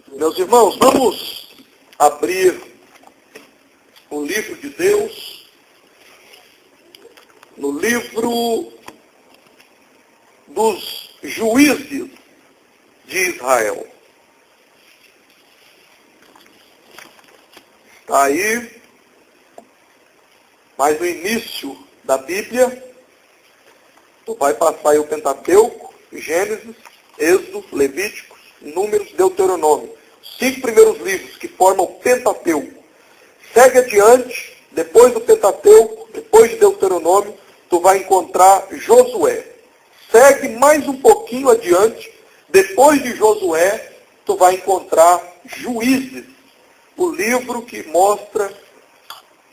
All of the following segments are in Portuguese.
Meus irmãos, vamos abrir o livro de Deus, no livro dos juízes de Israel. Está aí, mais no início da Bíblia. Tu vai passar aí o Pentateuco, Gênesis, Êxodo, Levíticos, Números, Deuteronômio. 5 primeiros livros que formam o Pentateuco. Segue adiante, depois do Pentateuco, depois de Deuteronômio, tu vai encontrar Josué. Segue mais um pouquinho adiante, depois de Josué, tu vai encontrar Juízes, o livro que mostra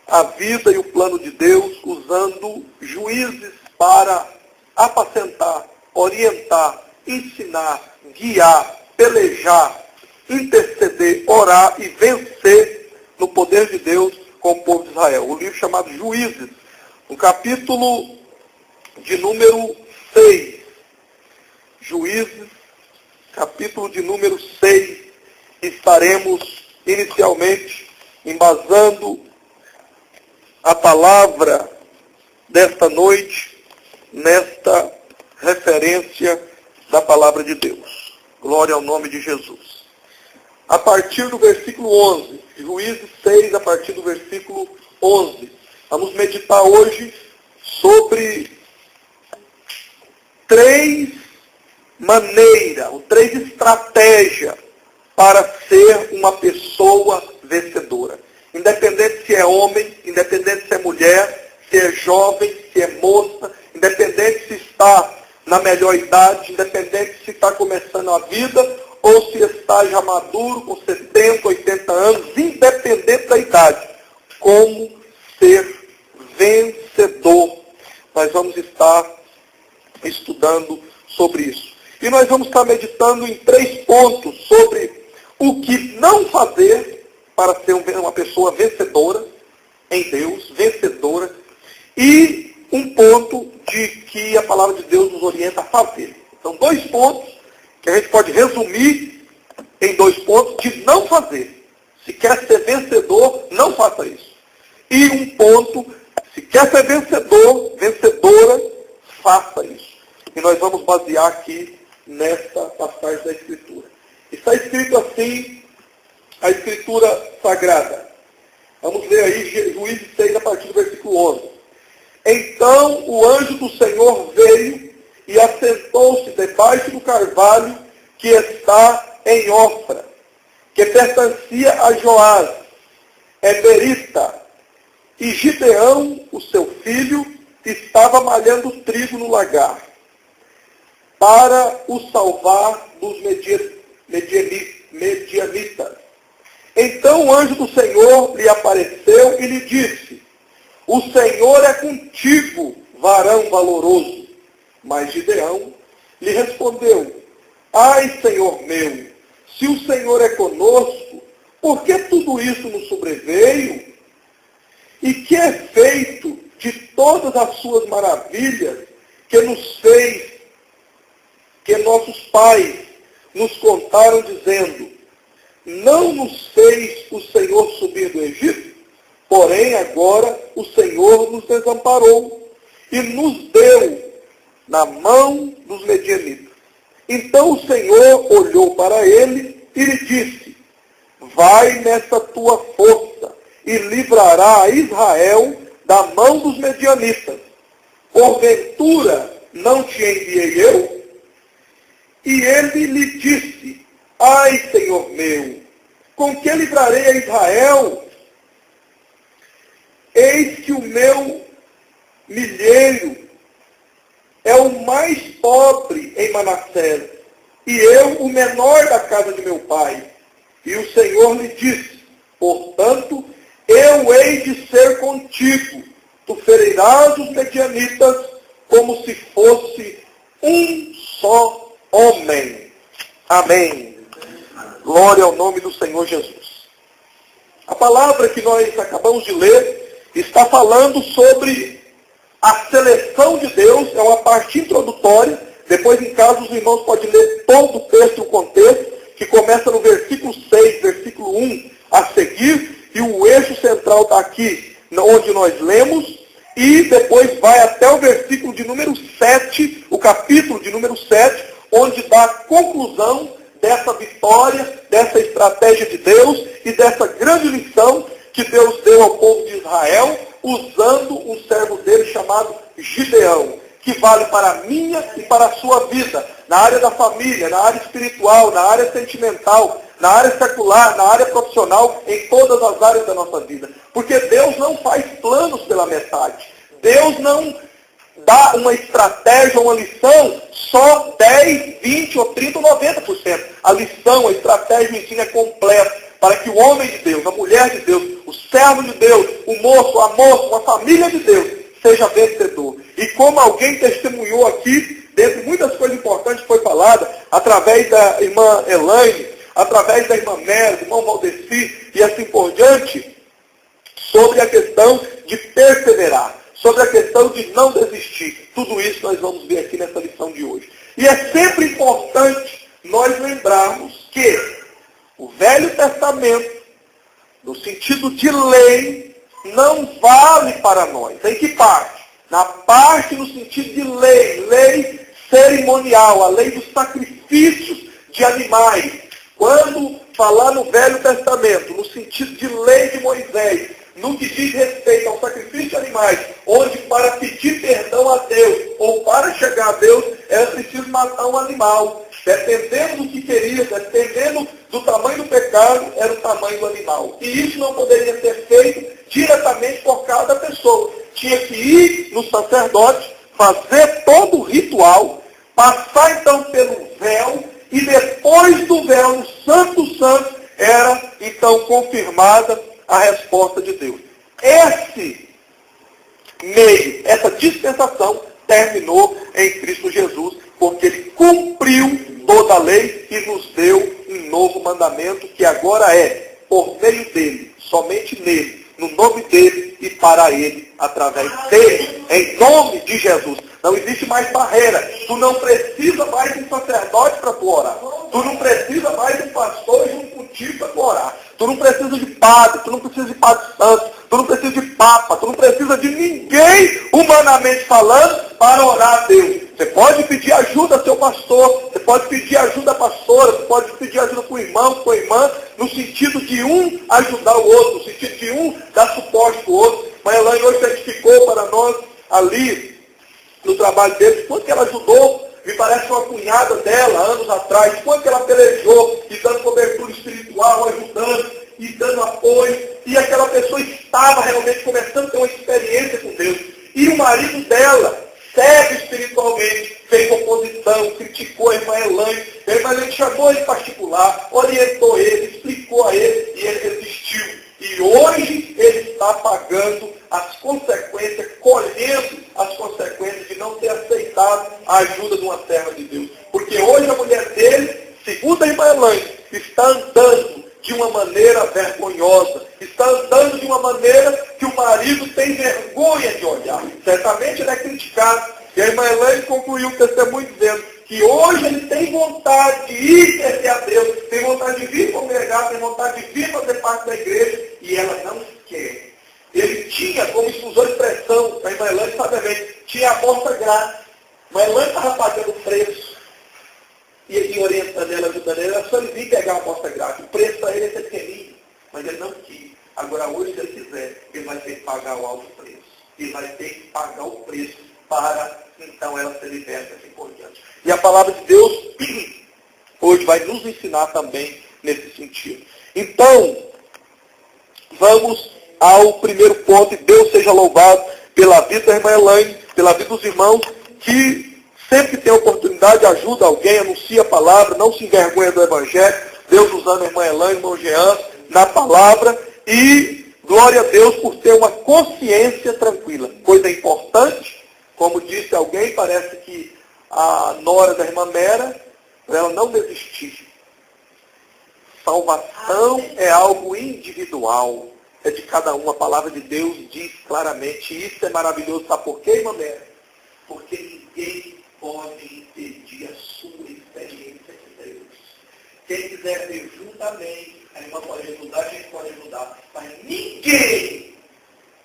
a vida e o plano de Deus usando juízes para apacentar, orientar, ensinar, guiar, pelejar, interceder, orar e vencer no poder de Deus com o povo de Israel. O livro chamado Juízes, no capítulo de número 6. Juízes, capítulo de número 6, estaremos inicialmente embasando a palavra desta noite nesta referência da palavra de Deus. Glória ao nome de Jesus. A partir do versículo 11, Juízes 6, a partir do versículo 11, vamos meditar hoje sobre três maneiras, ou três estratégias para ser uma pessoa vencedora. Independente se é homem, independente se é mulher, se é jovem, se é moça, independente se está na melhor idade, independente se está começando a vida, ou se está já maduro, com 70, 80 anos, independente da idade. Como ser vencedor. Nós vamos estar estudando sobre isso. E nós vamos estar meditando em 3 pontos sobre o que não fazer para ser uma pessoa vencedora em Deus, vencedora, e um ponto de que a palavra de Deus nos orienta a fazer. São 2 pontos que a gente pode resumir em 2 pontos de não fazer. Se quer ser vencedor, não faça isso. E um ponto, se quer ser vencedor, vencedora, faça isso. E nós vamos basear aqui nesta passagem da Escritura. Está escrito assim, a Escritura Sagrada. Vamos ler aí Juízes 6, a partir do versículo 11. Então o anjo do Senhor veio e assentou-se debaixo do carvalho que está em Ofra, que pertencia a Joás, Eberita, e Gideão, o seu filho, estava malhando trigo no lagar, para o salvar dos medianitas. Então o anjo do Senhor lhe apareceu e lhe disse: o Senhor é contigo, varão valoroso. Mas Gideão lhe respondeu: ai, Senhor meu, se o Senhor é conosco, por que tudo isso nos sobreveio? E que efeito de todas as suas maravilhas que nos fez, que nossos pais nos contaram, dizendo: não nos fez o Senhor subir do Egito? Porém, agora o Senhor nos desamparou e nos deu na mão dos medianitas. Então o Senhor olhou para ele e lhe disse: vai nessa tua força e livrará a Israel da mão dos medianitas. Porventura não te enviei eu? E ele lhe disse: ai, Senhor meu, com que livrarei a Israel? Eis que o meu milheiro é o mais pobre em Manassés, e eu o menor da casa de meu pai. E o Senhor lhe disse: portanto, eu hei de ser contigo. Tu ferirás os medianitas como se fosse um só homem. Amém. Glória ao nome do Senhor Jesus. A palavra que nós acabamos de ler está falando sobre a seleção de Deus, é uma parte introdutória Depois, em casa, os irmãos podem ler todo o texto e o contexto, que começa no versículo 6, versículo 1 a seguir, e o eixo central está aqui, onde nós lemos, e depois vai até o versículo de número 7, o capítulo de número 7, onde dá a conclusão dessa vitória, dessa estratégia de Deus e dessa grande lição que Deus deu ao povo de Israel, usando um servo dele chamado Gideão, que vale para a minha e para a sua vida, na área da família, na área espiritual, na área sentimental, na área secular, na área profissional, em todas as áreas da nossa vida. Porque Deus não faz planos pela metade. Deus não dá uma estratégia, uma lição, só 10, 20 ou 30 ou 90%. A lição, a estratégia, o ensino é completo para que o homem de Deus, a mulher de Deus, o servo de Deus, o moço, a moça, a família de Deus, seja vencedor. E como alguém testemunhou aqui, dentre muitas coisas importantes que foi falada, através da irmã Elaine, através da irmã Mera, do irmão Valdeci e assim por diante, sobre a questão de perseverar, sobre a questão de não desistir. Tudo isso nós vamos ver aqui nessa lição de hoje. E é sempre importante nós lembrarmos que o Velho Testamento, no sentido de lei, não vale para nós. Em que parte? Na parte no sentido de lei, lei cerimonial, a lei dos sacrifícios de animais. Quando falar no Velho Testamento, no sentido de lei de Moisés, no que diz respeito ao sacrifício de animais, onde para pedir perdão a Deus, ou para chegar a Deus, era preciso matar um animal. Dependendo do que queria, dependendo do tamanho do pecado, era o tamanho do animal. E isso não poderia ser feito diretamente por cada pessoa. Tinha que ir no sacerdote, fazer todo o ritual, passar então pelo véu, e depois do véu, no Santo dos Santos, era então confirmada a resposta de Deus. Esse meio, essa dispensação terminou em Cristo Jesus, porque ele cumpriu toda a lei e nos deu um novo mandamento que agora é por meio dele, somente nele, no nome dele e para ele, através dele, em nome de Jesus. Não existe mais barreira. Tu não precisa mais de um sacerdote para tu orar. Tu não precisa mais de um pastor e um contigo para tu orar. Tu não precisa de padre, tu não precisa de padre santo, tu não precisa de papa, tu não precisa de ninguém, humanamente falando, para orar a Deus. Você pode pedir ajuda ao seu pastor, você pode pedir ajuda à pastora, você pode pedir ajuda para o irmão, para a irmã, no sentido de um ajudar o outro, no sentido de um dar suporte para o outro. Mas Elaine hoje testificou para nós ali, no trabalho deles, quanto que ela ajudou, me parece uma cunhada dela, anos atrás, quanto que ela pelejou, e dando cobertura espiritual, ajudando, e dando apoio, e aquela pessoa estava realmente começando a ter uma experiência com Deus. E o marido dela, cego espiritualmente, fez oposição, criticou a irmã Elaine. A irmã Elaine chamou ele em particular, orientou ele, explicou a ele, e ele resistiu. E hoje ele está pagando as consequências, colhendo as consequências de não ter aceitado a ajuda de uma serva de Deus. Porque hoje a mulher dele, segundo a irmã Elaine, está andando de uma maneira vergonhosa, está andando de uma maneira que o marido tem vergonha de olhar. Certamente ele é criticado. E a irmã Elaine concluiu o testemunho dizendo que hoje ele tem vontade de ir servir a Deus, tem vontade de vir congregar, tem vontade de vir fazer parte da igreja, e ela não quer. Ele tinha, como isso usou a expressão, a irmã Elaine sabe bem, tinha a amostra grátis. A irmã Elaine estava pagando o preço. E ele orientando ela, ajudando ela, era só ele vir pegar a amostra grátis. O preço para ele é ser pequenino, mas ele não quis. Agora hoje, se ele quiser, ele vai ter que pagar o alto preço. Ele vai ter que pagar o preço para, então, ela ser liberta assim por diante. E a palavra de Deus, hoje, vai nos ensinar também nesse sentido. Então, vamos ao primeiro ponto, e Deus seja louvado pela vida da irmã Elaine, pela vida dos irmãos, que sempre que tem oportunidade, ajuda alguém, anuncia a palavra, não se envergonha do Evangelho. Deus usando a irmã Elaine, irmão Jean, na palavra. E glória a Deus por ter uma consciência tranquila. Coisa importante, como disse alguém, parece que a nora da irmã Mera, para ela não desistir. Salvação é algo individual. É de cada um. A palavra de Deus diz claramente. Isso é maravilhoso. Sabe por quê, irmã Mera? Porque ninguém pode impedir a sua experiência com Deus. Quem quiser ver junto, amém. A irmã pode ajudar, a gente pode ajudar. Mas ninguém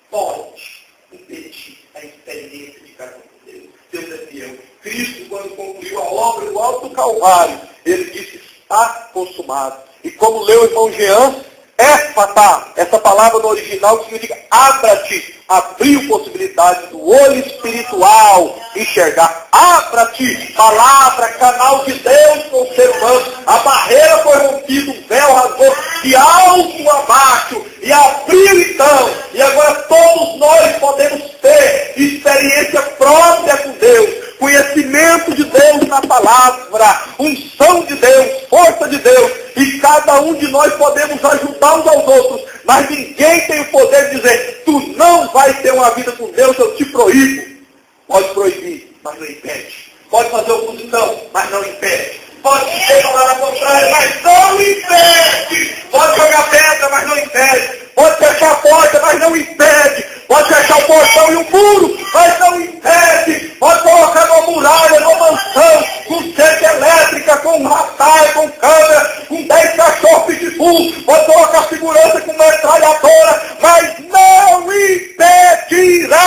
pode impedir a experiência de cada um com Deus. Deus é fiel. Cristo, quando concluiu a obra do Alto Calvário, ele disse, está consumado. E como leu o irmão Jean, éfata, essa palavra no original significa abra-te, abriu possibilidade do olho espiritual enxergar. Abra-te, palavra, canal de Deus com o ser humano. A barreira foi rompida, o véu rasgou de alto a baixo e abriu então. E agora todos nós podemos ter experiência própria com Deus, conhecimento de Deus na palavra, unção de Deus, força de Deus, e cada um de nós podemos ajudar uns aos outros, mas ninguém tem o poder de dizer, tu não vai ter uma vida com Deus, eu te proíbo. Pode proibir, mas não impede. Pode fazer oposição, mas não impede. Pode dizer palavra contrária, mas não impede. Pode jogar pedra, mas não impede. Pode fechar a porta, mas não impede. Pode fechar o portão e o muro, mas não impede. Pode colocar uma muralha, uma mansão, com cerca elétrica, com radar, com câmera, com 10 cachorros pitbull. Pode colocar segurança com metralhadora, mas não impedirá.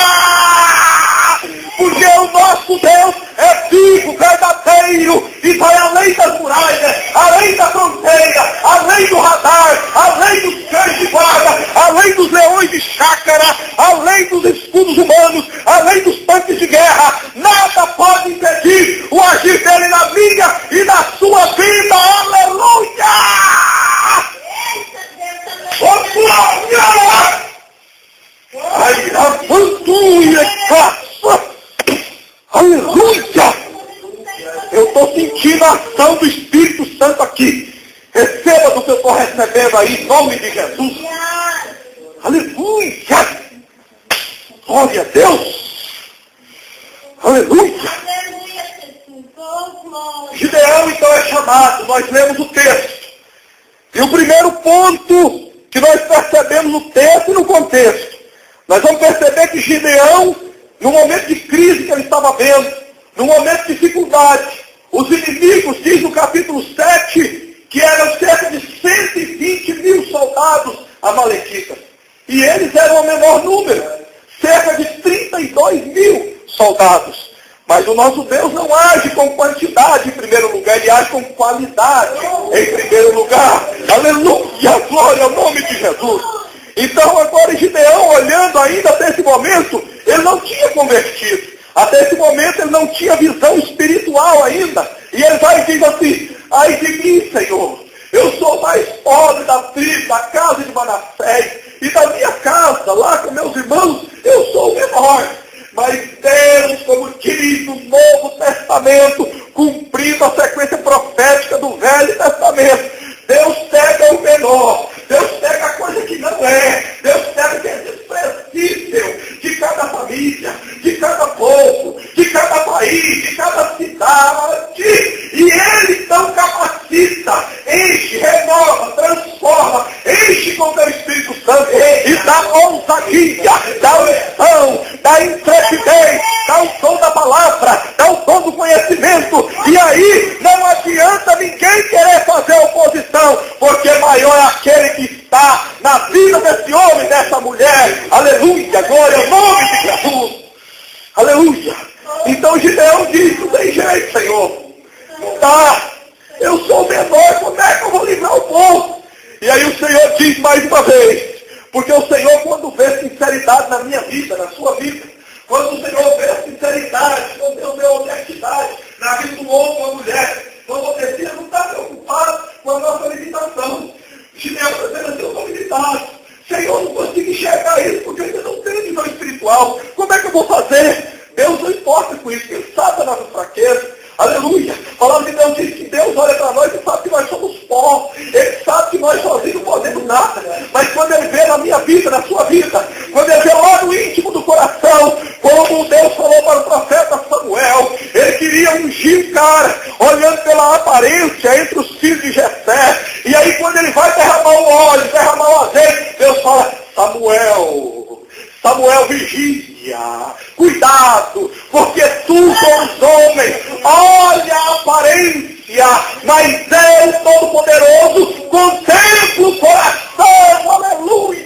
Porque o nosso Deus é vivo, verdadeiro, e vai além das muralhas, além da fronteira, além do radar, além dos cães de guarda, além dos leões de chácara, além dos escudos humanos, além dos tanques de guerra. Nada pode impedir o agir dele na minha e na sua vida. Aleluia! Oh, glória! Ai, aleluia! Aleluia! Eu estou sentindo a ação do Espírito Santo aqui. Receba do que eu estou recebendo aí, em nome de Jesus. Aleluia! Glória a Deus! Aleluia! Gideão então é chamado, nós lemos o texto. E o primeiro ponto que nós percebemos no texto e no contexto, nós vamos perceber que Gideão, no momento de crise que ele estava vendo, no momento de dificuldade, os inimigos, diz no capítulo 7, que eram cerca de 120 mil soldados amalequitas. E eles eram o menor número, cerca de 32 mil soldados. Mas o nosso Deus não age com quantidade em primeiro lugar, ele age com qualidade em primeiro lugar. Aleluia, glória ao nome de Jesus. Então agora Gideão, olhando ainda até esse momento, ele não tinha convertido. Até esse momento ele não tinha visão espiritual ainda. E ele vai e diz assim, ai de mim, Senhor, eu sou mais pobre da tribo, da casa de Manassés, e da minha casa, lá com meus irmãos, eu sou o menor. Mas Deus, como diz no Novo Testamento, cumprindo a sequência profética do Velho Testamento, Deus pega o menor, Deus pega a coisa que não é, Deus pega o que é desprezível de cada família, de cada povo, de cada país, de cada cidade, e Ele então capacita, enche, renova, transforma, enche com o teu Espírito Santo e dá ousadia, dá unção, dá intrepidez, dá o som da palavra, dá o som do conhecimento, e aí não adianta ninguém querer fazer oposição, porque maior é aquele que está na vida desse homem, dessa mulher. Aleluia, glória ao nome de Jesus. Aleluia. Então Gideão diz, não tem jeito, Senhor. Não dá. Eu sou menor, como é que eu vou livrar o povo? E aí o Senhor diz mais uma vez, porque o Senhor, quando vê sinceridade na minha vida, na sua vida, quando o Senhor vê sinceridade, quando Deus vê honestidade na vida do homem ou da mulher, quando você não está preocupado com a nossa limitação. Gideão está dizendo assim, eu estou limitado. Senhor, não consigo enxergar isso, porque eu ainda não tenho visão espiritual. Como é que eu vou fazer? Deus não importa com isso, Ele sabe a nossa fraqueza. Aleluia. A palavra de Deus diz que Deus olha para nós e sabe que nós somos pó. Ele sabe que nós sozinhos não podemos nada. Mas quando Ele vê na minha vida, na sua vida, quando Ele vê lá no íntimo do coração, como Deus falou para o profeta Samuel, Ele queria ungir o cara, olhando pela aparência entre os filhos de Jessé. E aí quando Ele vai derramar o óleo, derramar o azeite, Deus fala, Samuel, vigie. Aleluia! Cuidado, porque tu, com os homens, olha a aparência, mas eu, Todo-Poderoso, contemplo o coração. Aleluia!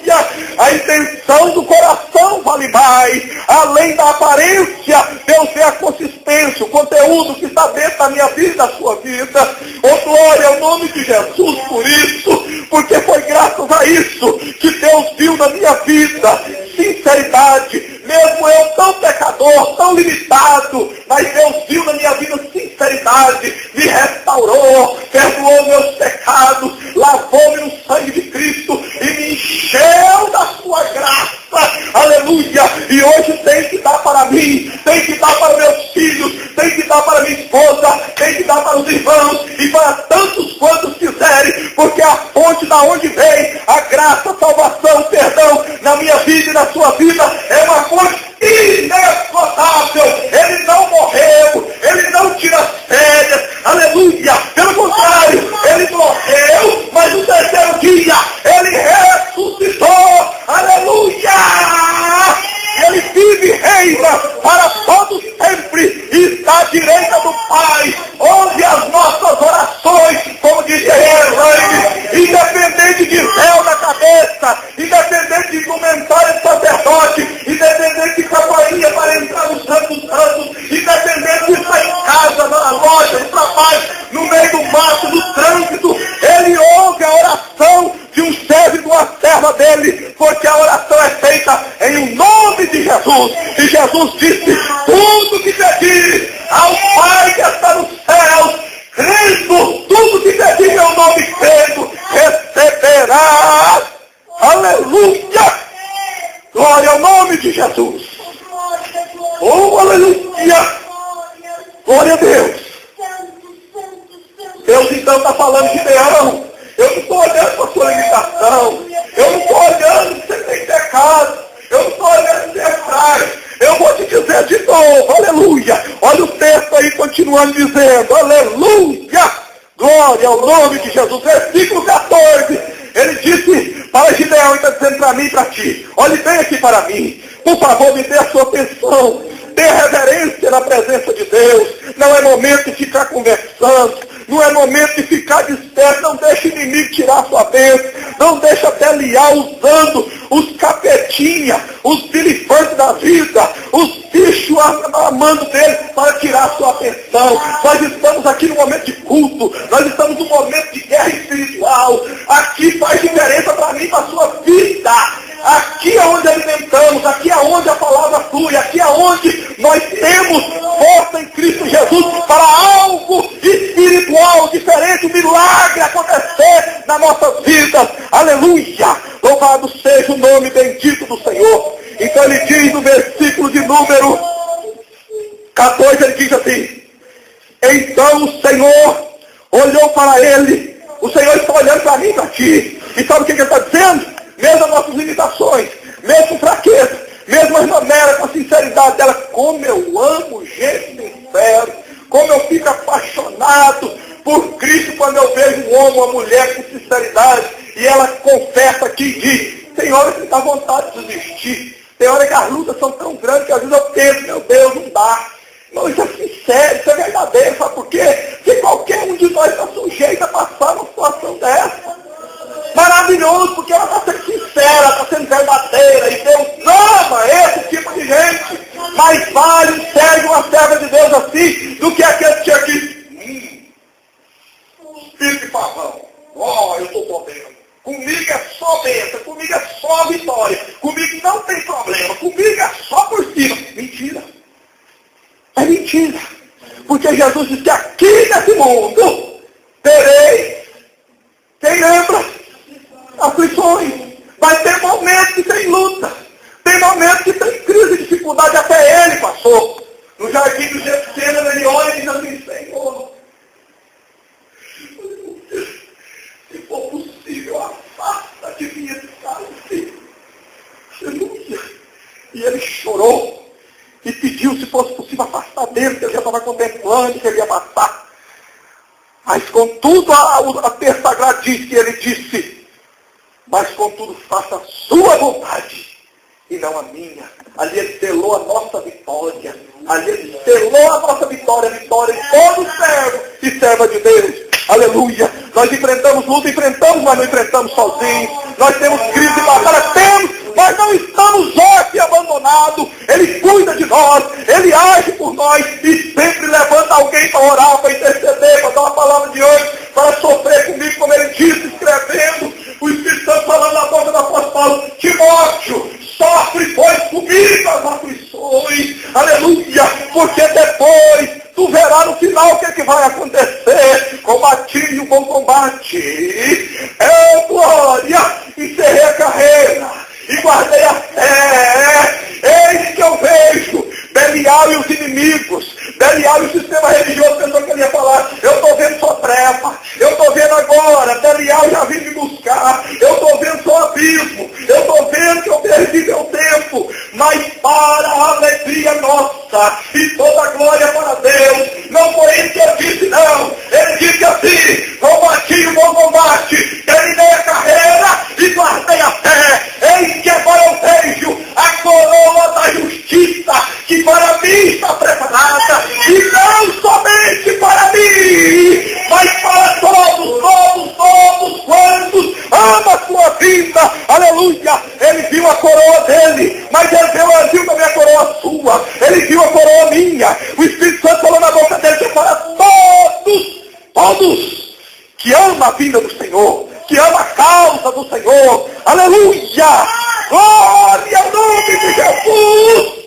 A intenção do coração vale mais. Além da aparência, Deus vê a consistência, o conteúdo que está dentro da minha vida e da sua vida. Oh, glória ao nome de Jesus por isso, porque foi graças a isso que Deus viu na minha vida sinceridade, mesmo eu tão pecador, tão limitado, mas Deus viu na minha vida sinceridade, me restaurou, perdoou meus pecados, lavou-me no sangue de Cristo e me encheu da sua graça. Aleluia! E hoje tem que dar para mim, tem que dar para meus filhos, tem que dar para minha esposa, tem que dar para os irmãos e para tantos quantos quiserem, porque a fonte da onde vem a graça, a salvação, o perdão na minha vida e na sua vida é uma fonte inesgotável. Ele não morreu, ele não tira as férias, aleluia, pelo contrário, ele morreu, mas no terceiro dia ele ressuscitou, aleluia, ele vive e reina para todos sempre e está à direita do Pai, onde as nossas orações, como dizia Elaine, independente de véu na cabeça, independente de indumentária de sacerdote, independente de campainha para entrar no Santo dos Santos, independente de estar em casa, na loja, no trabalho, no meio do mato, no trânsito, ele ouve a oração de um servo e de uma serva dele, porque a oração é feita em o nome de Jesus. E Jesus disse, tudo que pedir ao Pai que está no céu, crendo, tudo que pedir meu nome crendo, receberá. Aleluia! Glória ao nome de Jesus. Oh, aleluia! Glória a Deus. Deus então está falando de Leão. Eu não estou olhando para a sua limitação. Eu não estou olhando se você tem pecado. Eu não estou olhando se é fraco. Eu vou te dizer de novo, aleluia. Olha o texto aí continuando dizendo, aleluia. Glória ao nome de Jesus. Versículo 14. Ele disse para Gideão, e está dizendo para mim e para ti, olhe bem aqui para mim. Por favor, me dê a sua atenção. Dê reverência na presença de Deus. Não é momento de ficar conversando. Não é momento de ficar disperso. Não deixe o inimigo tirar a sua bênção. Não deixe até liar usando os capetinhas, os bilifantes da vida, os bichos amando dele para tirar a sua atenção. Nós estamos aqui no momento de culto. Nós estamos no momento de guerra espiritual. Aqui faz diferença para mim, para a sua vida. Aqui é onde alimentamos, aqui é onde a palavra flui, aqui é onde nós temos força em Cristo Jesus para algo espiritual diferente, um milagre acontecer nas nossas vidas. Aleluia! Louvado seja o nome bendito do Senhor. Então ele diz no versículo de número 14, ele diz assim, então o Senhor olhou para ele, o Senhor está olhando para mim e para ti, e sabe o que ele está dizendo? Mesmo as nossas limitações, mesmo fraqueza, mesmo a irmã Mera com a sinceridade dela, como eu amo gente sincera, como eu fico apaixonado por Cristo quando eu vejo um homem, uma mulher com sinceridade, e ela confessa aqui e diz, tem hora que dá vontade de desistir, tem hora que as lutas são tão grandes que às vezes eu penso, meu Deus, não dá. Não, isso é sincero, isso é verdadeiro, sabe por quê? Porque qualquer um de nós está sujeito a passar uma situação dessa. Maravilhoso, porque ela está sendo sincera, está sendo verdadeira, e Deus ama esse tipo de gente. Mais vale um servo, uma serva de Deus assim, do que aquele que aqui, espírito de pavão. Eu estou podendo. Comigo é só bênção, comigo é só vitória, comigo não tem problema, comigo é só por cima. Mentira. É mentira. Porque Jesus disse que aqui nesse mundo tereis, quem lembra? Aflições. Vai ter momentos que tem luta. Tem momentos que tem crise e dificuldade. Até ele passou. No jardim do Getsemane, ele olha e diz assim, Senhor, se for possível, afasta de mim esse cálice. Aleluia. E ele chorou e pediu, se fosse possível, afastar dele, que ele já estava contemplando que ele ia passar. Mas contudo, a texto sagrado diz que ele disse, mas contudo faça a sua vontade e não a minha. Ali ele selou a nossa vitória. Ali ele selou a nossa vitória, a vitória de todo servo e serva de Deus. Aleluia. Nós enfrentamos luta, mas não enfrentamos sozinhos. Nós temos crise e batalha, mas não estamos só aqui abandonados. Ele cuida de nós, ele age por nós e sempre levanta alguém para orar, para interceder, para dar uma palavra de hoje, para sofrer comigo, como ele disse, escrevendo. O Espírito Santo falando na boca do apóstolo Paulo: Timóteo, sofre, pois, comigo as aflições. Aleluia. Porque depois tu verás no final o que, é que vai acontecer. Combati o bom combate. Glória. Encerrei a carreira e guardei a fé. Eis que eu vejo Belial e os inimigos. Belial e o sistema religioso pensou que ele ia falar: eu estou vendo sua treva, eu estou vendo agora, Belial já vim me buscar, eu estou vendo seu abismo, eu estou vendo que eu perdi meu tempo, mas para a alegria nossa e toda a glória para Deus, não foi isso que eu disse, não. Ele disse assim: combati o bom combate, terminei a carreira e guardei a fé. Eis que agora eu vejo a coroa da justiça, que para mim está preparada, e não somente para mim, mas para todos quantos amam a sua vida. Aleluia. Ele viu a coroa dele, mas ele viu também a coroa sua. Ele viu a coroa minha. O Espírito Santo falou na boca dele que é para todos que amam a vida do Senhor, que amam a causa do Senhor. Aleluia. Glória ao nome de Jesus.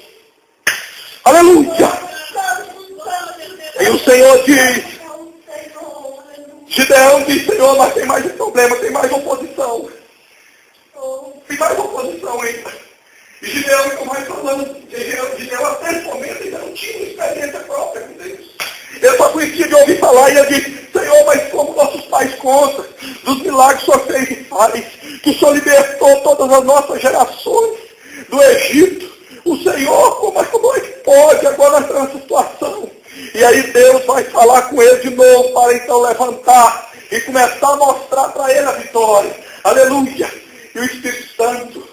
Aleluia. E o Senhor diz, Gideão diz: Senhor, mas tem mais um problema, tem mais oposição. Tem mais oposição ainda. E Gideão ficou mais falando. Gideão até esse momento ainda não tinha uma experiência própria com Deus. Ele só conhecia de ouvir falar, e ele disse: Senhor, mas como nossos pais contam dos milagres que o Senhor fez e faz, que o Senhor libertou todas as nossas gerações do Egito. O Senhor, como é que pode agora nessa situação? E aí Deus vai falar com ele de novo, para então levantar e começar a mostrar para ele a vitória. Aleluia. E o Espírito Santo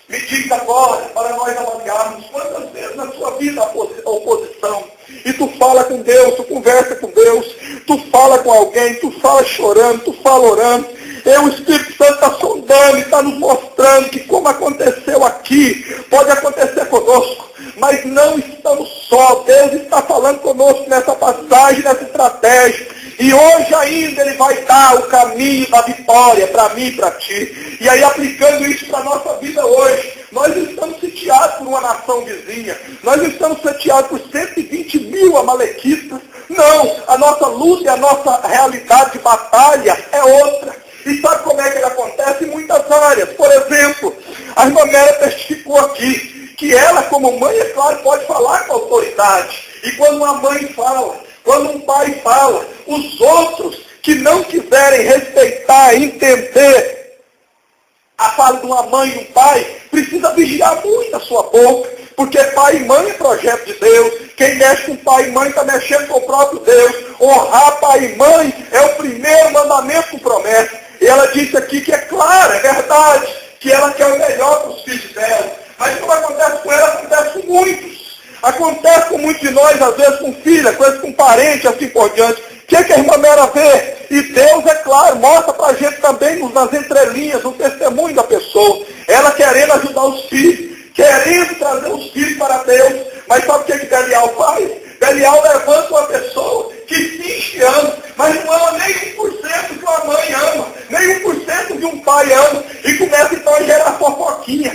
me diz agora, para nós avaliarmos quantas vezes na sua vida a oposição. E tu fala com Deus, tu conversa com Deus, tu fala com alguém, tu fala chorando, tu fala orando. E o Espírito Santo está sondando, está nos mostrando que como aconteceu aqui, pode acontecer conosco. Mas não estamos só. Deus está falando conosco nessa passagem, nessa estratégia. E hoje ainda Ele vai dar o caminho da vitória para mim e para ti. E aí, aplicando isso para a nossa vida hoje, nós não estamos sitiados por uma nação vizinha. Nós não estamos sitiados por 120 mil amalequitas. Não, a nossa luta e a nossa realidade de batalha é outra. E sabe como é que ele acontece? Em muitas áreas. Por exemplo, a irmã Mera testificou aqui que ela, como mãe, é claro, pode falar com autoridade. E quando uma mãe fala, quando um pai fala, os outros que não quiserem respeitar, entender a fala de uma mãe e um pai, precisa vigiar muito a sua boca, porque pai e mãe é projeto de Deus. Quem mexe com pai e mãe está mexendo com o próprio Deus. Honrar pai e mãe é o primeiro mandamento com promessa. E ela disse aqui que é claro, é verdade, que ela quer o melhor para os filhos dela. Mas como acontece com ela, acontece com muitos. Acontece com muitos de nós, às vezes com filha, às vezes com parente, assim por diante. O que a irmã Mera vê? E Deus, é claro, mostra para a gente também nas entrelinhas, no testemunho da pessoa. Ela querendo ajudar os filhos, querendo trazer os filhos para Deus. Mas sabe o que Belial faz? Belial levanta uma pessoa que finge ama, mas não ama nem 1% que uma mãe ama, nem 1% que um pai ama, e começa então a gerar fofoquinha,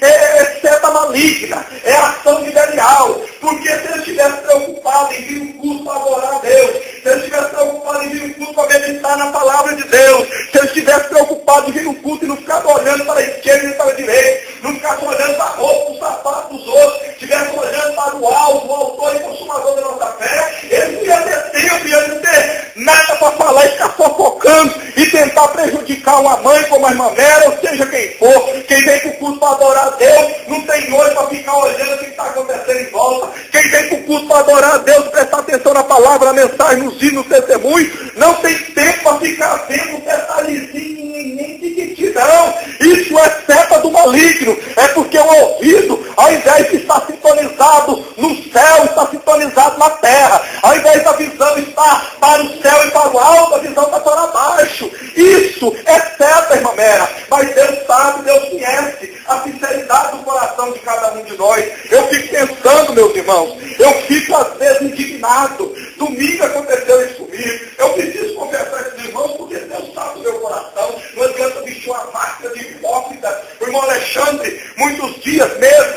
é seta maligna, é ação de Belial, porque se ele estivesse preocupado em vir um culto para adorar a Deus, se ele estivesse preocupado em vir um culto para meditar na palavra de Deus, se ele estivesse preocupado em vir um culto e não ficar olhando para a esquerda e para a direita, não ficar olhando para a roupa, para o sapato dos outros, estivesse olhando para o alto, o autor e consumador da nossa fé, ele não ia ter tempo, ia não ter nada para falar e ficar fofocando e tentar prejudicar uma mãe como a irmã Mera, ou seja quem for. Quem vem para o culto para adorar a Deus, não tem olho para ficar olhando o que está acontecendo em volta. Quem vem para o culto para adorar a Deus, prestar atenção na palavra, na mensagem, nos hinos, no testemunho, não tem tempo para ficar vendo um detalhezinho, nem tiquiti, não. Isso é maligno, é porque o ouvido, ao invés de estar sintonizado no céu, está sintonizado na terra. Ao invés da visão estar para o céu e para o alto, a visão está para baixo. Isso é certo, irmã Mera, mas Deus sabe, Deus conhece a sinceridade do coração de cada um de nós. Eu fico pensando, meus irmãos, eu fico às vezes indignado. Domingo aconteceu isso comigo. Eu preciso confessar esses irmãos, porque Deus sabe o meu coração. Não adianta vestir uma máscara de hipócrita. O irmão Alexandre, muitos dias mesmo,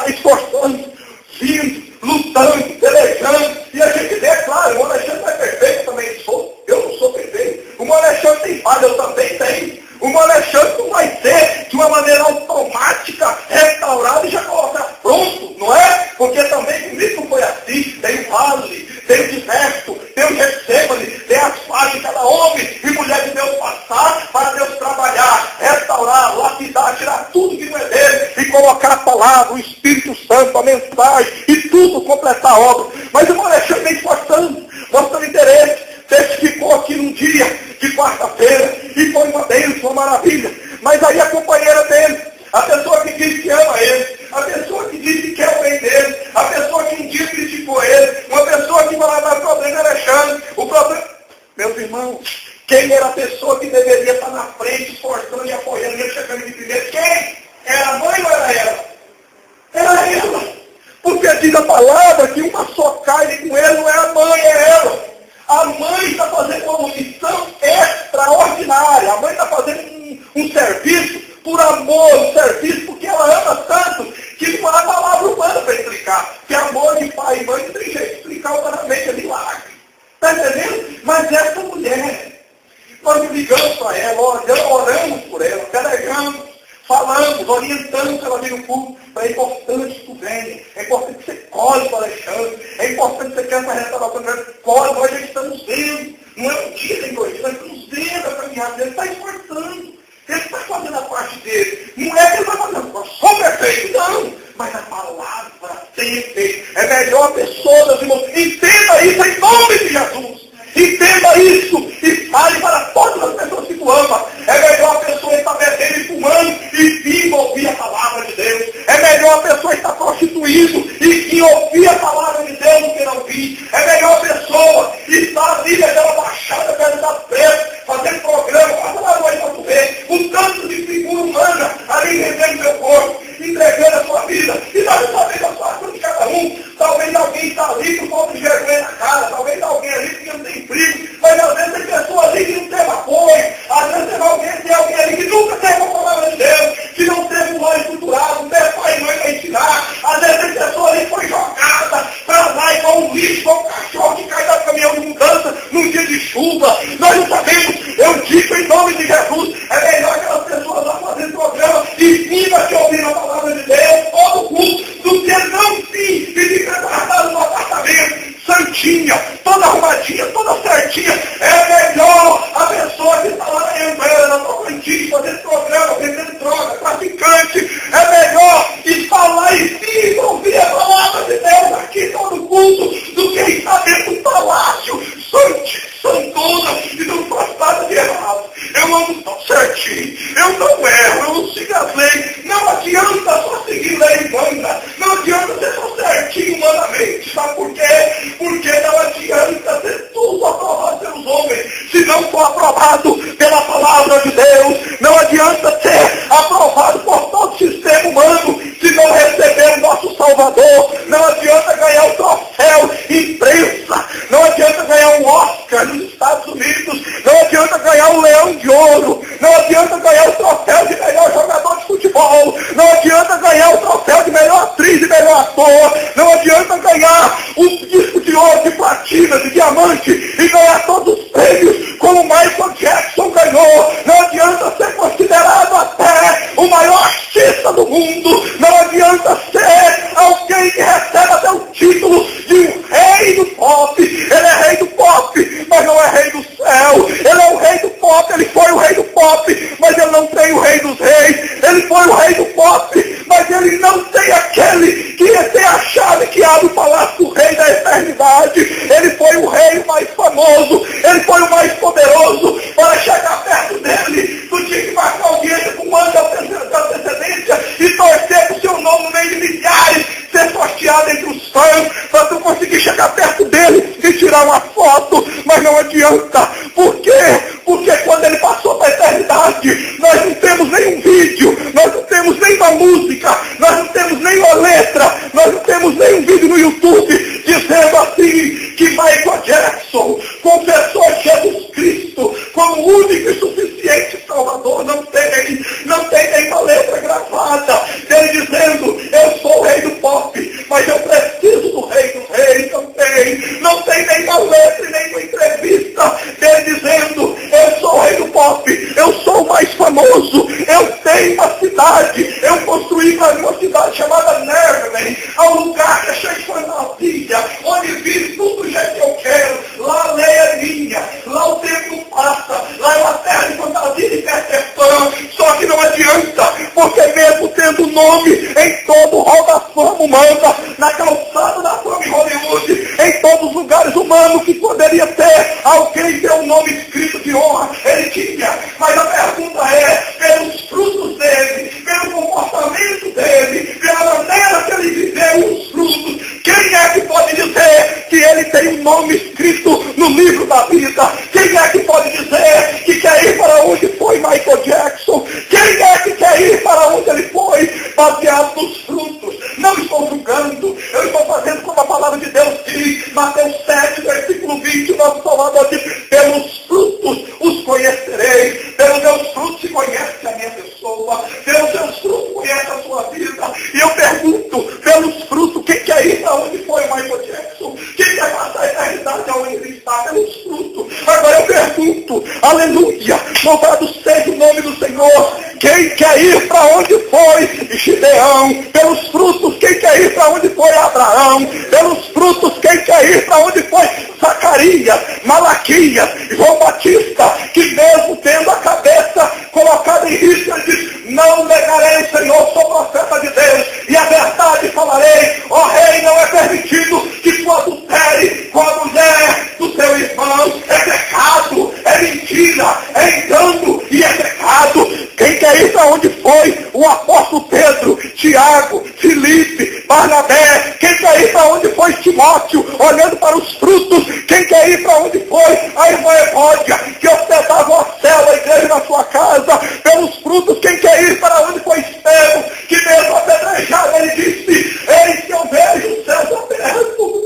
esforçando, vindo, lutando, pelejando. E a gente vê, claro, o irmão Alexandre não é perfeito, eu também sou. Eu não sou perfeito. O irmão Alexandre tem falha, eu também tenho. O irmão Alexandre não vai ser de uma maneira automática, restaurado e já colocar pronto, não é? Porque também comigo não foi assim. Tem o vale, tem o diverso, tem o Getsemane, tem as fases de cada homem e mulher de Deus passar para Deus trabalhar, restaurar, lapidar, tirar tudo que não é dele e colocar a palavra, o Espírito Santo, a mensagem e tudo, completar a obra. Mas o irmão Alexandre vem esforçando, mostrando interesse. Testificou aqui num dia de quarta-feira e foi uma bênção, uma maravilha. Mas aí a companheira dele, a pessoa que diz que ama ele, a pessoa que diz que quer o bem dele, a pessoa que um dia criticou ele, uma pessoa que vai dar problema Alexandre, o problema... Meus irmãos, quem era a pessoa que deveria estar na frente, esforçando e apoiando ele, chegando de primeiro? Quem? Era a mãe ou era ela? Era ela. Porque diz a palavra que uma só carne com ele não é a mãe, é ela. A mãe está fazendo uma missão extraordinária. A mãe está fazendo um serviço por amor, um serviço porque ela ama tanto que não há palavra humana para explicar. Que amor de pai e mãe não tem jeito de explicar humanamente, é milagre. Está entendendo? Mas essa mulher, nós ligamos para ela, oramos por ela, peregamos, falamos, orientamos ela vir no culto. É importante que tu venha, é importante que você colhe para Alexandre, é importante que você quer essa restauração, colhe, nós já estamos vendo. Não é um dia nem dois, nós estamos vendo a caminhada dele, está esforçando. Ele está fazendo a parte dele. Não é que ele vai fazendo, eu sou perfeito, não. Mas a palavra tem efeito. É melhor a pessoa, meus irmãos, entenda isso em nome de Jesus. Entenda isso e fale para todas as pessoas que tu ama. É melhor a pessoa estar bebendo e fumando e vir ouvir a palavra de Deus. É melhor a pessoa estar prostituindo e ouvir a palavra de Deus do que não ouvir. É melhor a pessoa estar ali naquela baixada perto da presa, fazendo programa, passa lá noite para tu ver, o tanto de figura humana ali rendendo meu corpo, entregando a sua vida. E nós sabemos a situação de cada um. Talvez alguém está ali com falta de vergonha na cara, talvez alguém ali que não tem frio, mas às vezes tem pessoas ali que não teve apoio, às vezes tem alguém ali que nunca teve a palavra de Deus, que não teve um olho estruturado, não teve pai e mãe para ensinar, às vezes tem pessoa ali que foi jogada para lá igual um lixo, igual um cachorro que cai da caminhão de mudança num dia de chuva. Nós não sabemos, eu digo em nome de Jesus, é melhor aquelas pessoas lá fazendo programa e viva que ouviram a palavra de Deus, todo culto, do que não vir e ficar guardado no apartamento, santinha, toda arrumadinha, toda certinha. É melhor a pessoa que está lá na Embraer, na Tocantins, fazendo programa, vendendo droga, traficante. É melhor estar lá e vir ouvir a palavra de Deus aqui todo culto, do que estar dentro do palácio, santona, e não faz nada de errado. Eu ando tão certinho, eu não erro, eu não sigo as leis. Não adianta só seguir lei humana, não adianta ser só certinho humanamente. Sabe por quê? Porque não adianta ser tudo aprovado pelos homens, se não for aprovado pela palavra de Deus. Não adianta ser aprovado por todo o sistema humano, se não receber o nosso Salvador. Não adianta ganhar o troféu imprensa, não adianta ganhar um Oscar nos Estados Unidos, não adianta ganhar o Leão de Ouro, não adianta ganhar o troféu de melhor jogador de futebol, não adianta ganhar o troféu de melhor atriz e melhor ator, não adianta ganhar o disco de ouro, de platina, de diamante e ganhar todos os prêmios como Michael Jackson ganhou. Não adianta ser considerado até o maior artista do mundo, não adianta ser alguém que recebe até o título de um rei do pop. Ele é rei do pop, mas não é rei do céu. Ele é o rei do pop, ele foi o rei do pop, mas ele não tem o rei dos reis. Ele foi o rei do pop, mas ele não tem aquele que tem a chave que abre o palácio do rei da eternidade. Ele foi o rei mais famoso, ele foi o mais poderoso. Para chegar perto dele, tu tinha que marcar audiência com um ano de antecedência, Jesus Cristo como único e suficiente Salvador. Não tem nenhuma letra gravada dele dizendo, eu sou o rei do pop, mas eu preciso do rei dos reis. Não tem nenhuma letra e nenhuma entrevista dele dizendo, eu sou o rei do pop, eu sou o mais famoso, eu tenho uma cidade, eu construí uma cidade chamada Nerven, há um lugar que é cheio de fantasia, onde vive tudo do jeito que eu quero, lá a lei é minha, lá o tempo passa, lá é uma terra de fantasia de Peter Pan, só que não adianta, porque mesmo tendo nome em todo o hall da fama humana, na calçada da fama em Hollywood, em todos os lugares humanos que poderia ter, alguém deu um nome escrito de honra, ele tinha, mas a pergunta é, pelos frutos dele, pelo comportamento dele, pela maneira que ele viveu os frutos, quem é que pode dizer que ele tem um nome escrito no livro da vida? Quem é que pode dizer que quer ir para onde foi Michael Jackson? Quem é que quer ir para onde ele foi? Baseado nos frutos. Não estou julgando, eu estou fazendo como a palavra de Deus diz, Mateus 7, versículo 20, o nosso Salvador diz, pelos frutos os conhecereis, pelos meus frutos se conhece a minha pessoa, pelos seus frutos conhece a sua vida. E eu pergunto, pelos frutos, quem quer ir para onde foi o Michael Jackson? Quem quer passar a eternidade aonde ele está? Pelos frutos. Agora eu pergunto, aleluia, louvado seja o nome do Senhor, quem quer ir para onde foi Gideão? Pelos frutos, quem quer ir para onde foi Abraão? Pelos frutos, quem quer ir para onde foi Zacarias, Malaquias, João Batista, que mesmo tendo a cabeça colocada em risco, ele diz, não negarei o Senhor, sou profeta de Deus, e a verdade falarei, ó rei, não é permitido que tu adultere com a mulher do teu irmão, é pecado, é mentira, é engano e é pecado. Quem quer ir para onde foi o apóstolo Pedro, Tiago, Filipe, Barnabé? Quem quer ir para onde foi Timóteo, olhando para os frutos? Quem quer ir para onde foi a irmã Evódia, que hospedava uma célula, a igreja na sua casa? Pelos frutos, quem quer ir para onde foi Estevão, que mesmo apedrejado, ele disse, eis que eu vejo os céus abertos.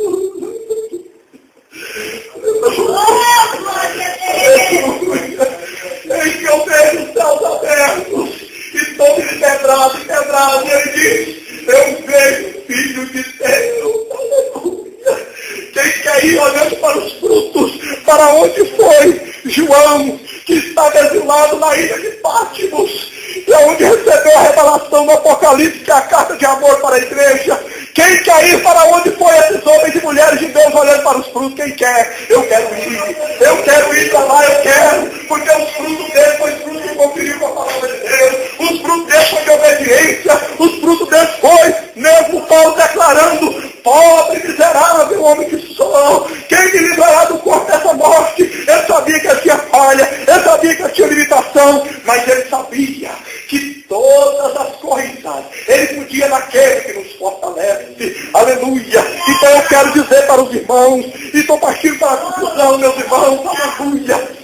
Eis que eu vejo os céus abertos, e todo pedrado, e ele diz, eu vejo o Filho de Deus, aleluia. Quem quer ir olhando para os frutos, para onde foi João, que estava exilado na ilha de Patmos, e é onde recebeu a revelação do Apocalipse, que é a carta de amor para a igreja. Quem quer ir para onde foi esses homens e mulheres de Deus olhando para os frutos? Quem quer? Eu quero ir para lá, eu quero, porque os frutos deles foi fruto de conferir com a palavra de Deus, os frutos deles foi de obediência, os frutos deles foi, mesmo Paulo declarando, pobre, miserável homem que sou, quem me livrará do corpo dessa morte? Ele sabia que ele tinha falha, ele sabia que ele tinha limitação, mas ele sabia que todas as coisas ele podia naquele que nos fortalece, aleluia. Então eu quero dizer para os irmãos, e estou partindo para a conclusão, meus irmãos, aleluia.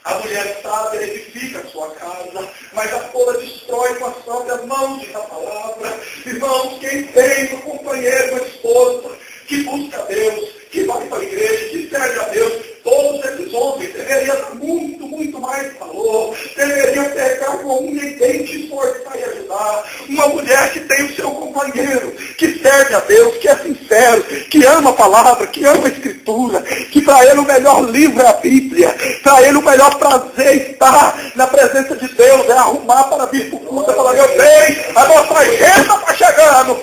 A mulher sabe, edifica a sua casa, mas a tola destrói com as próprias mãos, diz a palavra. Irmãos, quem tem um companheiro, uma esposa, que busca a Deus, que vai para a igreja, que serve a Deus, todos esses homens deveriam dar muito, muito mais valor, deveriam pegar com um ninguém te esforçar e ajudar. Uma mulher que tem o seu companheiro, que serve a Deus, que é sincero, que ama a palavra, que ama a Escritura, que para ele o melhor livro é a Bíblia, para ele o melhor prazer estar na presença de Deus, é arrumar para vir para o culto, falar, meu bem, a nossa agenda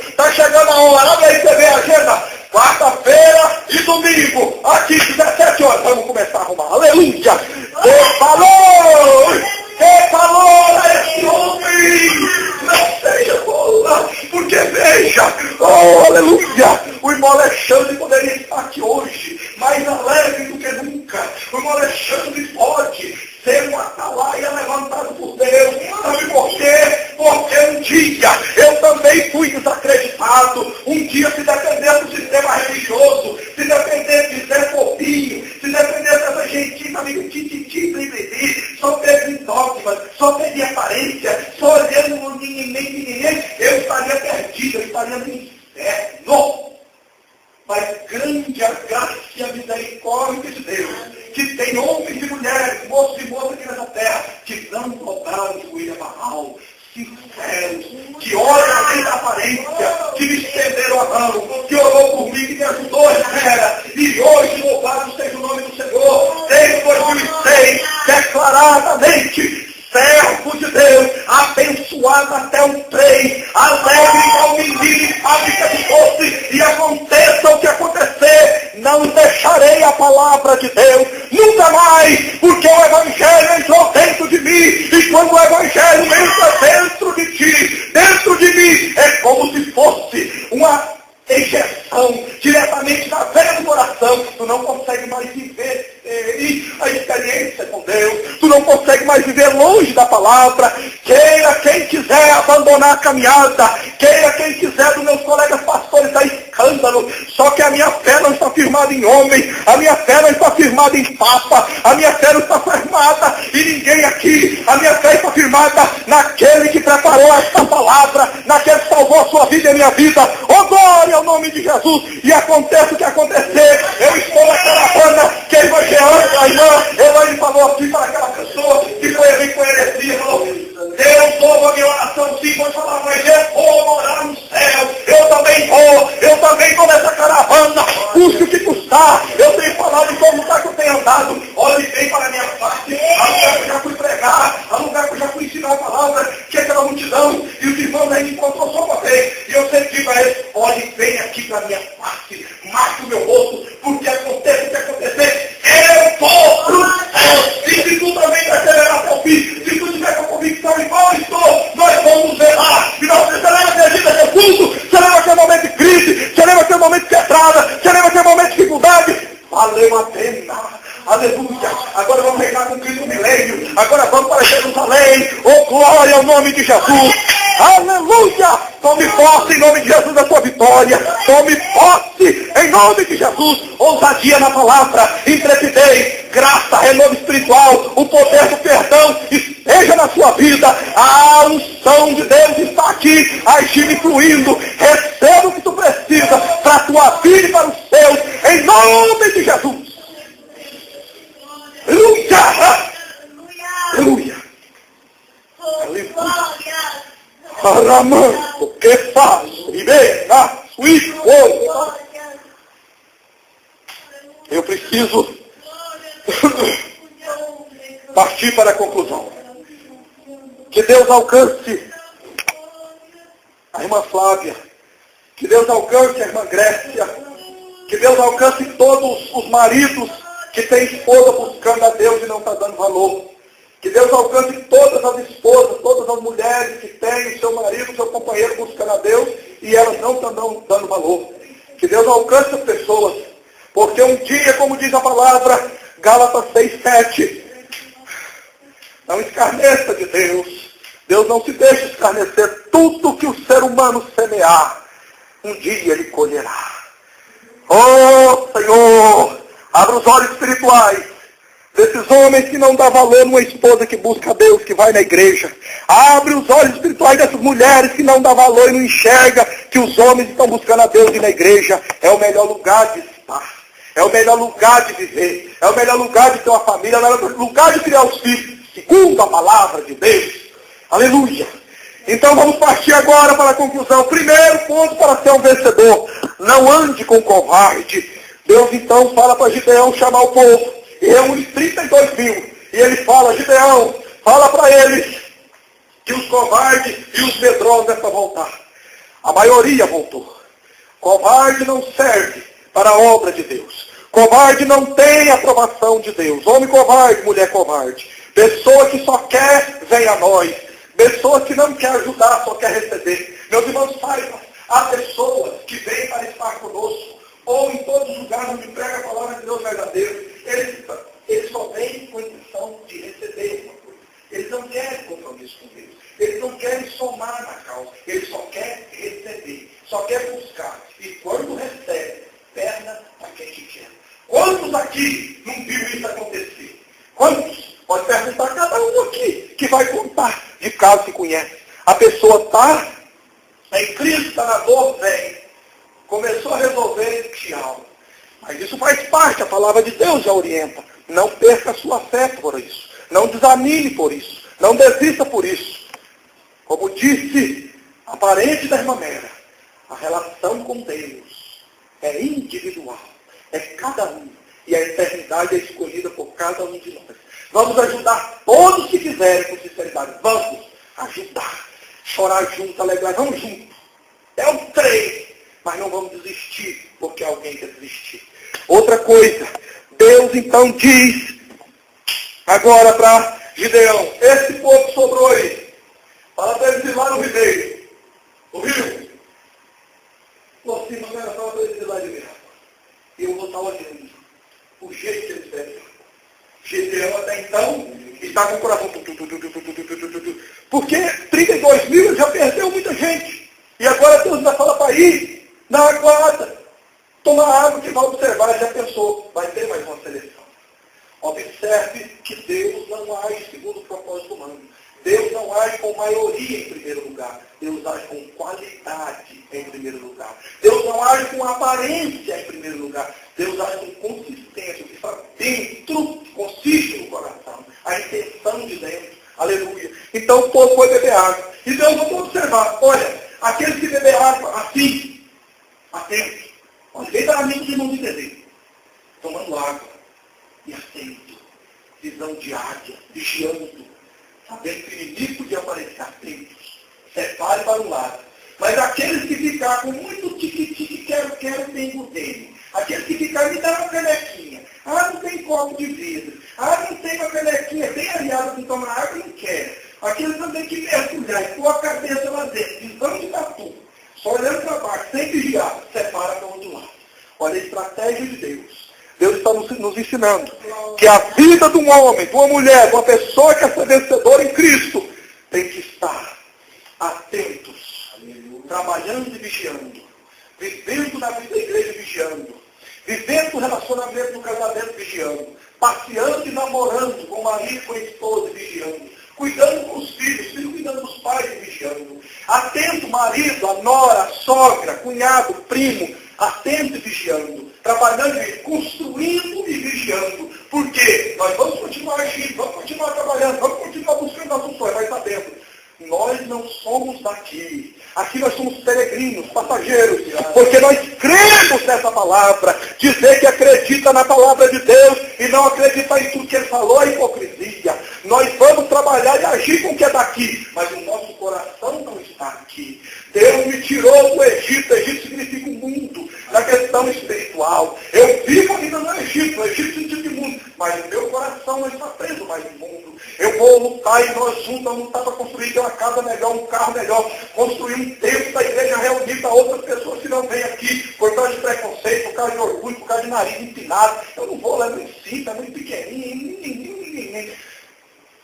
está chegando a hora, abre aí, você vê a agenda. Quarta-feira e domingo, aqui 17 horas, vamos começar a arrumar. Aleluia! Dê valor a esse homem! Não seja bola, porque veja, oh, aleluia! O irmão Alexandre poderia estar aqui hoje, mais alegre do que nunca. O irmão Alexandre pode ser um atalaia levantado por Deus. Sabe por quê? Porque um dia eu também fui desacreditado. Um dia, se depender do sistema religioso, se depender de Zé Fofinho, se depender dessa gentinha, amigo, tititi, só pede dogmas, só pede aparência, só olhando ninguém, eu estaria perdido, eu estaria no inferno. Mas grande a graça e a misericórdia de Deus tem homens e mulheres, moços e moças aqui nessa terra, que não dobraram o joelho a Baal, sinceros, que olham além da aparência, que me estenderam a mão, que orou por mim, que me ajudou, espera. E hoje, louvado seja o nome do Senhor, desde 2006, declaradamente, servo de Deus, abençoado até o trem, alegre igual menino em fábrica de doce, e aconteça o que acontecer, não deixarei a palavra de Deus, nunca mais, porque o Evangelho entrou dentro de mim, e quando o Evangelho entra dentro de mim, é como se fosse uma injeção diretamente na veia do coração. Tu não consegue mais viver a experiência com Deus, tu não consegue mais viver longe da palavra. Queira quem quiser abandonar a caminhada, queira quem quiser dos meus colegas pastores dar escândalo, só que a minha fé não está firmada em homem, a minha fé não está firmada em papa, a minha fé não está firmada em ninguém aqui, a minha fé está firmada naquele que preparou esta palavra, naquele que salvou a sua vida e a minha vida. Oh, glória ao nome de Jesus. E aconteça o que acontecer, eu estou na caravana que evangelista, a irmã Elaine falou aqui para aquela pessoa que foi ali com heresia, falou: Deus ouve a minha oração, sim, pode falar, mas eu vou morar no céu, eu também vou nessa caravana, custe o que custar. Eu tenho falado em todo lugar que eu tenho andado, olhe bem para a minha parte, a lugar que eu já fui pregar, a lugar que eu já fui ensinar a palavra, que é aquela multidão, e os irmãos aí me encontrou só uma vez, e eu sempre digo a eles: olhe bem aqui para a minha parte, marque o meu rosto, porque aconteça o que acontecer, eu vou para o céu. E se tu também perseverar até o fim, se tu tiver com a convicção igual eu estou, nós vamos ver lá. E nós seremos perdidos até o culto, seremos aquele momento de crise, seremos aquele momento de quebrada, seremos aquele momento de dificuldade. Valeu a pena. Aleluia. Agora vamos reinar com Cristo no milênio. Agora vamos para Jerusalém. Oh, glória ao nome de Jesus. Aleluia. Tome posse em nome de Jesus da sua vitória. Tome posse em nome de Jesus. Ousadia na palavra, intrepidez, graça, renovo espiritual, o poder do perdão esteja na sua vida. A unção de Deus está aqui, agindo e fluindo. Receba o que tu precisa para a tua vida e para os seus, em nome de Jesus. Aleluia! Aleluia! Aleluia! Aramando, que faz? E bem, na suíte, eu preciso partir para a conclusão. Que Deus alcance a irmã Flávia, que Deus alcance a irmã Grécia, que Deus alcance todos os maridos que têm esposa buscando a Deus e não está dando valor. Que Deus alcance todas as esposas, todas as mulheres que têm o seu marido, o seu companheiro buscando a Deus e elas não estão dando valor. Que Deus alcance as pessoas, porque um dia, como diz a palavra, Gálatas 6:7, não escarneça de Deus. Deus não se deixa escarnecer. Tudo que o ser humano semear, um dia ele colherá. Oh, Senhor, abra os olhos espirituais desses homens que não dão valor numa esposa que busca a Deus, que vai na igreja. Abre os olhos espirituais dessas mulheres que não dão valor e não enxerga que os homens estão buscando a Deus e na igreja é o melhor lugar de estar. É o melhor lugar de viver. É o melhor lugar de ter uma família. É o melhor lugar de criar os filhos. Segundo a palavra de Deus. Aleluia. Então vamos partir agora para a conclusão. Primeiro ponto para ser um vencedor. Não ande com covarde. Deus então fala para Gideão chamar o povo. E reúne 32 mil. E ele fala: Gideão, fala para eles que os covardes e os medrosos é para voltar. A maioria voltou. Covarde não serve para a obra de Deus. Covarde não tem aprovação de Deus. Homem covarde, mulher covarde. Pessoa que só quer, vem a nós. Pessoa que não quer ajudar, só quer receber. Meus irmãos, saibam, há pessoas que vêm para estar conosco, ou em todos os lugares onde prega a palavra de Deus verdadeiro. Eles só vêm com a intenção de receber uma coisa. Eles não querem compromisso com Deus. Eles não querem somar na causa. Eles só querem receber. Só querem buscar. E quando recebe, perna para quem que quer. Quantos aqui não viu isso acontecer? Quantos? Pode perguntar a cada um aqui, que vai contar de caso que conhece. A pessoa está em Cristo, está na dor, vem. Começou a resolver, tchau. Mas isso faz parte, a palavra de Deus já orienta. Não perca a sua fé por isso. Não desanime por isso. Não desista por isso. Como disse a parente da irmã Mera, a relação com Deus é individual. É cada um. E a eternidade é escolhida por cada um de nós. Vamos ajudar todos que quiserem com sinceridade. Vamos ajudar. Chorar junto, alegrar. Vamos junto. É um trem. Mas não vamos desistir porque alguém quer desistir. Outra coisa. Deus então diz agora para Gideão. Esse povo sobrou aí. Fala para eles ir lá no ribeiro. O rio. Pô, sim, mas era só para eles ir lá de mim. E eu vou estar olhando. O jeito que eles pedem. Gideão até então está com o coração. Porque 32 mil já perdeu muita gente. E agora Deus ainda fala para ir na aguarda. Tomar água que vai observar. Já pensou, vai ter mais uma seleção. Observe que Deus não age segundo o propósito humano. Deus não age com maioria em primeiro lugar. Deus age com qualidade em primeiro lugar. Deus não age com aparência em primeiro lugar. Deus age com consistência. O que está dentro consiste no coração. A intenção de dentro. Aleluia. Então o povo foi beber água. E Deus vai observar. Olha, aqueles que beber água assim, atentos. Olha, veja amigos de irmãos de dever. Tomando água. E atento. Visão de águia. Vigiando. Sabendo que o inimigo podia aparecer atentos. Separe para um lado. Mas aqueles que ficar com muito tique-tique, quero, tem dele. Aqueles que ficarem, me dá uma canequinha. Ah, não tem copo de vidro. Ah, não tem uma canequinha bem aliada para tomar água, não quer. Aqueles também que mergulhar e pôr a cabeça lá dentro, visão de tatu. Só olhando para baixo, sem vigiar, separa para o outro lado. Olha a estratégia de Deus. Deus está nos ensinando que a vida de um homem, de uma mulher, de uma pessoa que é vencedora em Cristo, tem que estar atentos, trabalhando e vigiando, vivendo na vida da igreja vigiando, vivendo o relacionamento do casamento vigiando, passeando e namorando com o marido, com a esposa vigiando, cuidando com os filhos cuidando dos pais e vigiando, atento marido, a nora, a sogra, cunhado, primo, atento e vigiando, trabalhando e construindo e vigiando. Por quê? Nós vamos continuar agindo, vamos continuar trabalhando, vamos continuar buscando as funções, mas sabendo, nós não somos daqui. Aqui nós somos peregrinos, passageiros, porque nós cremos nessa palavra. Dizer que acredita na palavra de Deus e não acreditar em tudo que ele falou é hipocrisia. Nós vamos trabalhar e agir com o que é daqui, mas o nosso coração não está aqui. Deus me tirou do Egito. O Egito significa o mundo, na questão espiritual. Eu vivo ainda no Egito, significa de mundo, mas o meu coração não está preso mais no mundo. Eu vou lutar e nós juntos vamos lutar para construir uma casa melhor, um carro melhor, construir um templo da igreja reunir para outras pessoas que não vêm aqui, por causa de preconceito, por causa de orgulho, por causa de nariz empinado. Eu não vou levar em si, está muito pequenininho.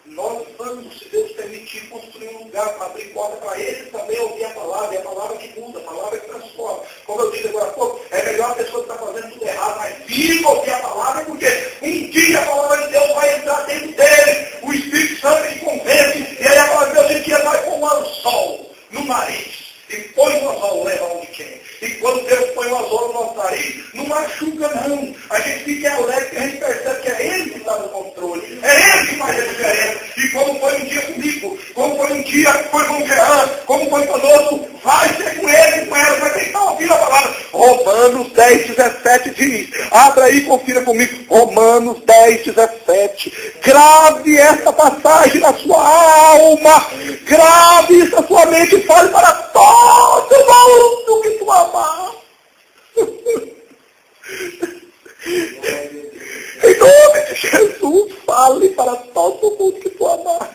Nós vamos, se Deus permitir, construir um lugar para abrir porta para eles também ouvir a palavra, e a palavra que muda, a palavra que transforma. Como eu disse agora há pouco, é melhor a pessoa que está fazendo tudo errado, mas viva ouvir a palavra, porque um dia a palavra de Deus vai entrar dentro dele, o Espírito Santo lhe convence, e aí a palavra de Deus um dia vai pôr um anzol no nariz, e põe o anzol, leva onde quer. E quando Deus põe o anzol no nosso nariz, não machuca não. A gente fica alegre, porque a gente percebe que é Ele que está no controle. É Ele que faz a diferença. E como foi um dia comigo, como foi um dia foi com o Jean, como foi conosco, vai ser com ele, com ela, para quem está ouvindo a palavra. Romanos 10, 17 diz, abra aí e confira comigo, Romanos 10, 17. Grave essa passagem na sua alma, grave isso na sua mente e fale para todo mundo que tu amar. Em nome de Jesus, fale para todo mundo que tu amar.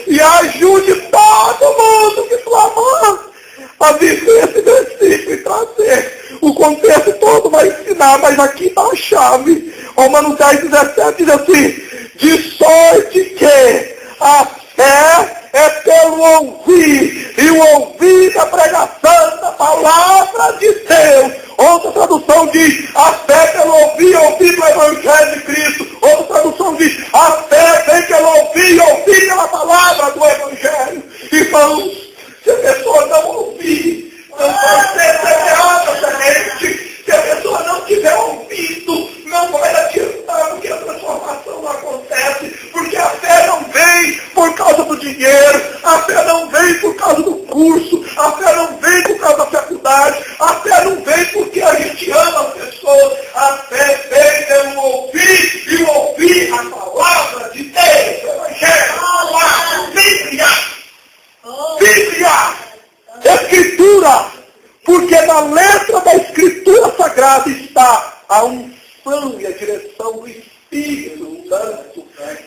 E ajude todo mundo que tu amar a viver esse versículo e trazer. O contexto todo vai ensinar, mas aqui está a chave. Romanos 10, 17 diz assim, de sorte que a fé é pelo ouvir, e o ouvir da pregação da palavra de Deus. Outra tradução diz, a fé pelo ouvir do Evangelho de Cristo. Outra tradução diz, a fé vem pelo ouvir pela palavra do Evangelho. Irmãos, se a pessoa não ouvir, não vai ser semeada semente. Se a pessoa não tiver ouvido, não vai adiantar, porque a transformação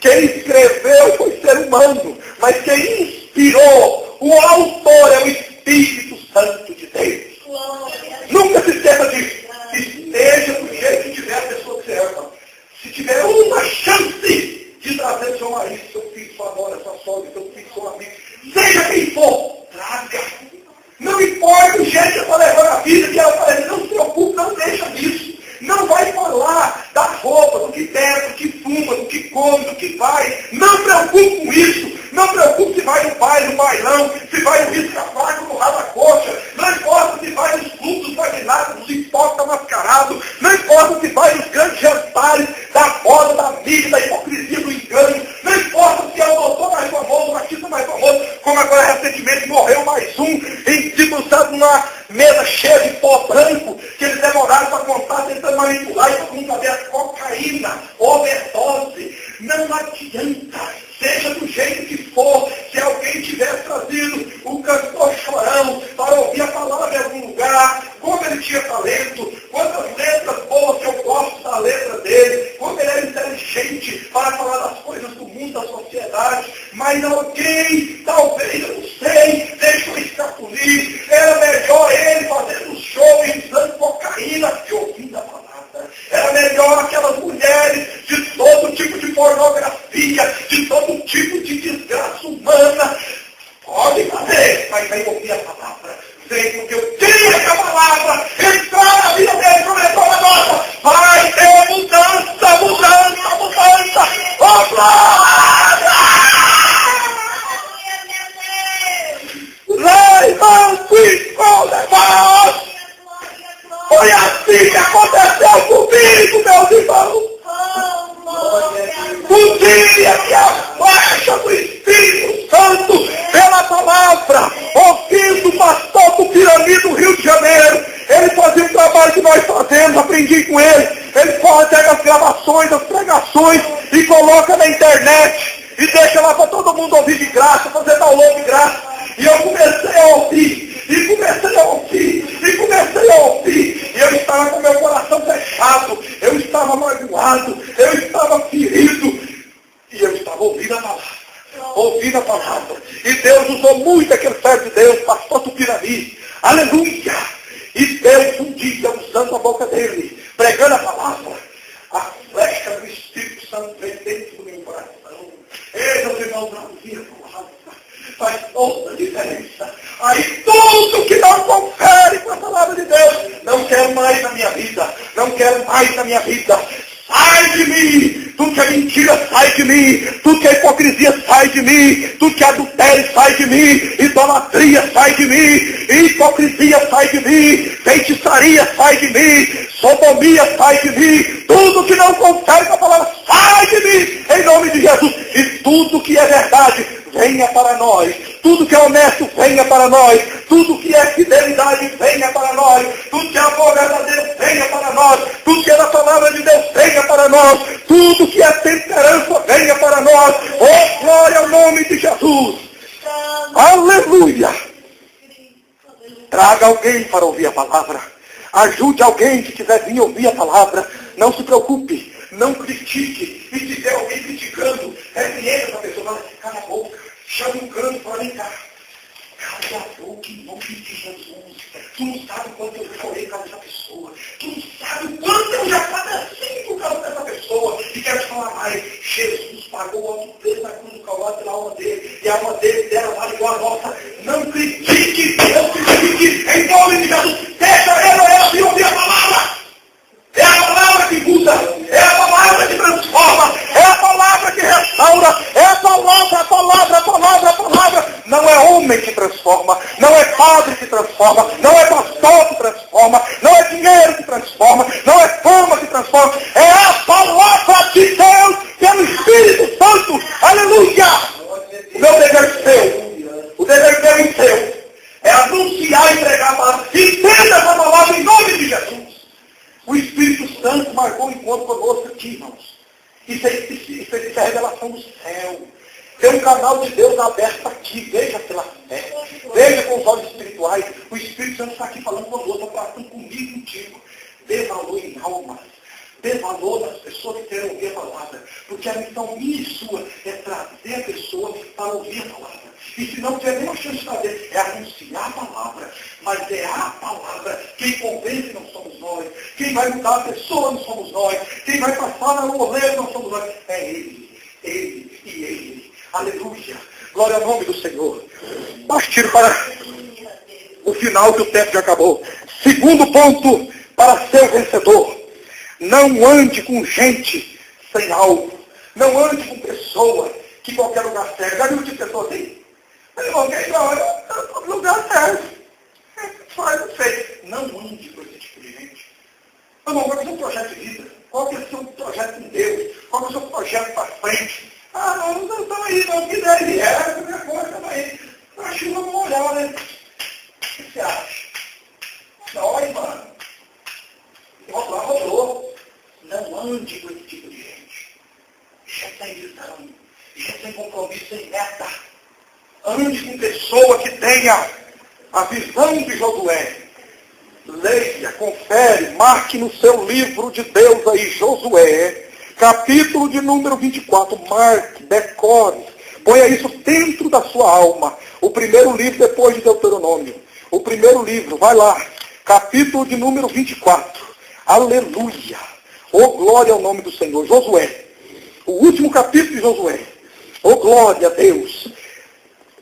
Quem escreveu foi ser humano, mas quem inspirou, o autor é o Espírito Santo de Deus. Nunca se esqueça disso. Esteja do jeito que tiver a pessoa que você ama. Se tiver uma chance de trazer seu marido, seu filho, sua nora, sua sogra, seu filho, seu amigo, seja quem for, traga. Não importa o jeito que está levando a vida, que ela fala, não se preocupe, não deixa disso. Não vai falar da roupa, do que bebe, do que fuma, do que come, do que vai. Não preocupe com isso. Não preocupe se vai no baile, no bailão, se vai no risca-faca, no rala-coxa. Não importa se vai nos clubes, nos bagnados, nos hipócritas mascarados. Não importa se vai nos grandes jantares da moda, da mídia, da hipocrisia, do engano. Não importa se é o doutor mais famoso, o artista mais famoso, como agora recentemente morreu mais um, debruçado numa mesa cheia de pó branco, que eles demoraram para contar, tentando manipular e todo mundo saber a cocaína, overdose. Não adianta, seja do jeito que for, se alguém tivesse trazido o cantor Chorão para ouvir a palavra em algum lugar, como ele tinha talento, quantas letras boas que eu gosto da letra dele, como ele era inteligente para falar das coisas do mundo, da sociedade, mas alguém, talvez, eu não sei, deixou escapulir, era melhor ele fazendo show e usando cocaína que ouvindo a palavra. Era melhor aquelas mulheres de todo tipo de pornografia, de todo tipo de desgraça humana. Pode fazer, mas vem ouvir a palavra. Vem, porque eu queria que a palavra entrar na vida dele, como é toda nossa. Vai ter mudança, mudança, mudança. Oh, glória! Foi assim que aconteceu comigo, meus irmãos. O dia que a flecha do Espírito Santo, pela palavra, ouvindo o pastor do Pirani do Rio de Janeiro, ele fazia um trabalho que nós fazemos, aprendi com ele. Ele pega as gravações, as pregações e coloca na internet e deixa lá para todo mundo ouvir de graça, fazer download de graça. E eu comecei a ouvir, e comecei a ouvir, e comecei a ouvir. E eu estava com meu coração fechado, eu estava magoado, eu estava ferido. E eu estava ouvindo a palavra, ouvindo a palavra. E Deus usou muito aquele servo de Deus, pastor Tupirani. Aleluia! E Deus um dia, usando a boca dele, pregando a palavra, a flecha do Espírito Santo veio dentro do meu coração. Ei, meus irmãos, não ouvir a palavra faz toda a diferença. Aí tudo que não confere com a palavra de Deus, não quero mais na minha vida, não quero mais na minha vida. Sai de mim! Tudo que é mentira sai de mim! Tudo que é hipocrisia sai de mim! Tudo que é adultério sai de mim! Idolatria sai de mim! Hipocrisia sai de mim! Feitiçaria sai de mim! Sodomia sai de mim! Tudo que não confere com a palavra sai de mim! Em nome de Jesus! E tudo que é verdade venha para nós. Tudo que é honesto, venha para nós. Tudo que é fidelidade, venha para nós. Tudo que é amor verdadeiro, venha para nós. Tudo que é da palavra de Deus, venha para nós. Tudo que é temperança, venha para nós. Oh, glória ao nome de Jesus. Aleluia. Traga alguém para ouvir a palavra. Ajude alguém que quiser vir ouvir a palavra. Não se preocupe. Não critique. E se tiver alguém criticando, repreenda essa pessoa. Fala, cala a boca. Chama um canto para vem cá. Cala a boca em nome de Jesus. Tu não sabe quanto eu chorei por causa dessa pessoa. Tu não sabe o quanto eu já padeci por causa dessa pessoa. E quero te falar mais. Jesus pagou o alto preço na cruz do Calvário pela alma dele. E a alma dele dela vale igual a nossa. Não critique. Não critique. Em nome de Jesus. Deixa ele ou ela vir ouvir a palavra. É a palavra que muda, é a palavra que transforma, é a palavra que restaura, é a palavra, a palavra, a palavra, a palavra. Não é homem que transforma, não é padre que transforma, não é pastor que transforma, não é dinheiro que transforma, não é fama que transforma, é a palavra de Deus, pelo Espírito Santo. Aleluia! O meu dever é seu, o dever meu e seu, é anunciar e pregar a palavra. Entenda essa palavra em nome de Jesus. O Espírito Santo marcou um encontro conosco aqui, irmãos. Isso é a revelação do céu. Tem um canal de Deus aberto aqui. Veja pela fé. Veja com os olhos espirituais. O Espírito Santo está aqui falando conosco, está tratando comigo e contigo. Dê valor em almas. dê valor às pessoas que querem ouvir a palavra. Porque a missão minha e sua é trazer a pessoa para ouvir a palavra. E se não tiver nenhuma chance de fazer, é anunciar a palavra. Mas é a palavra. Quem convence não somos nós. Quem vai mudar a pessoa não somos nós. Quem vai passar na moleira não somos nós. É Ele. Ele e Ele. Aleluia. Glória ao nome do Senhor. Partir para o final, que o tempo já acabou. Segundo ponto, para ser vencedor. Não ande com gente sem alvo. Não ande com pessoa que qualquer lugar serve. Já viu de pessoa assim? Não, lugar serve. Faz, não sei. Não ande com esse tipo de gente. Irmão, qual é o seu projeto de vida? Qual é o seu projeto com Deus? Qual é o seu projeto para frente? Não estamos aí, não. Que deve é, qualquer coisa, estamos aí. Acho que vamos olhar, né? O que você acha? Olha, mano. Rodou. Não ande com esse tipo de gente. Já sem visão. Já sem compromisso, sem meta. Ande com pessoa que tenha a visão de Josué. Leia, confere, marque no seu livro de Deus aí, Josué, capítulo de número 24. Marque, decore, ponha isso dentro da sua alma. O primeiro livro depois de Deuteronômio. O primeiro livro, vai lá, capítulo de número 24. Aleluia. Oh, glória ao nome do Senhor. Josué, o último capítulo de Josué. Oh, glória a Deus.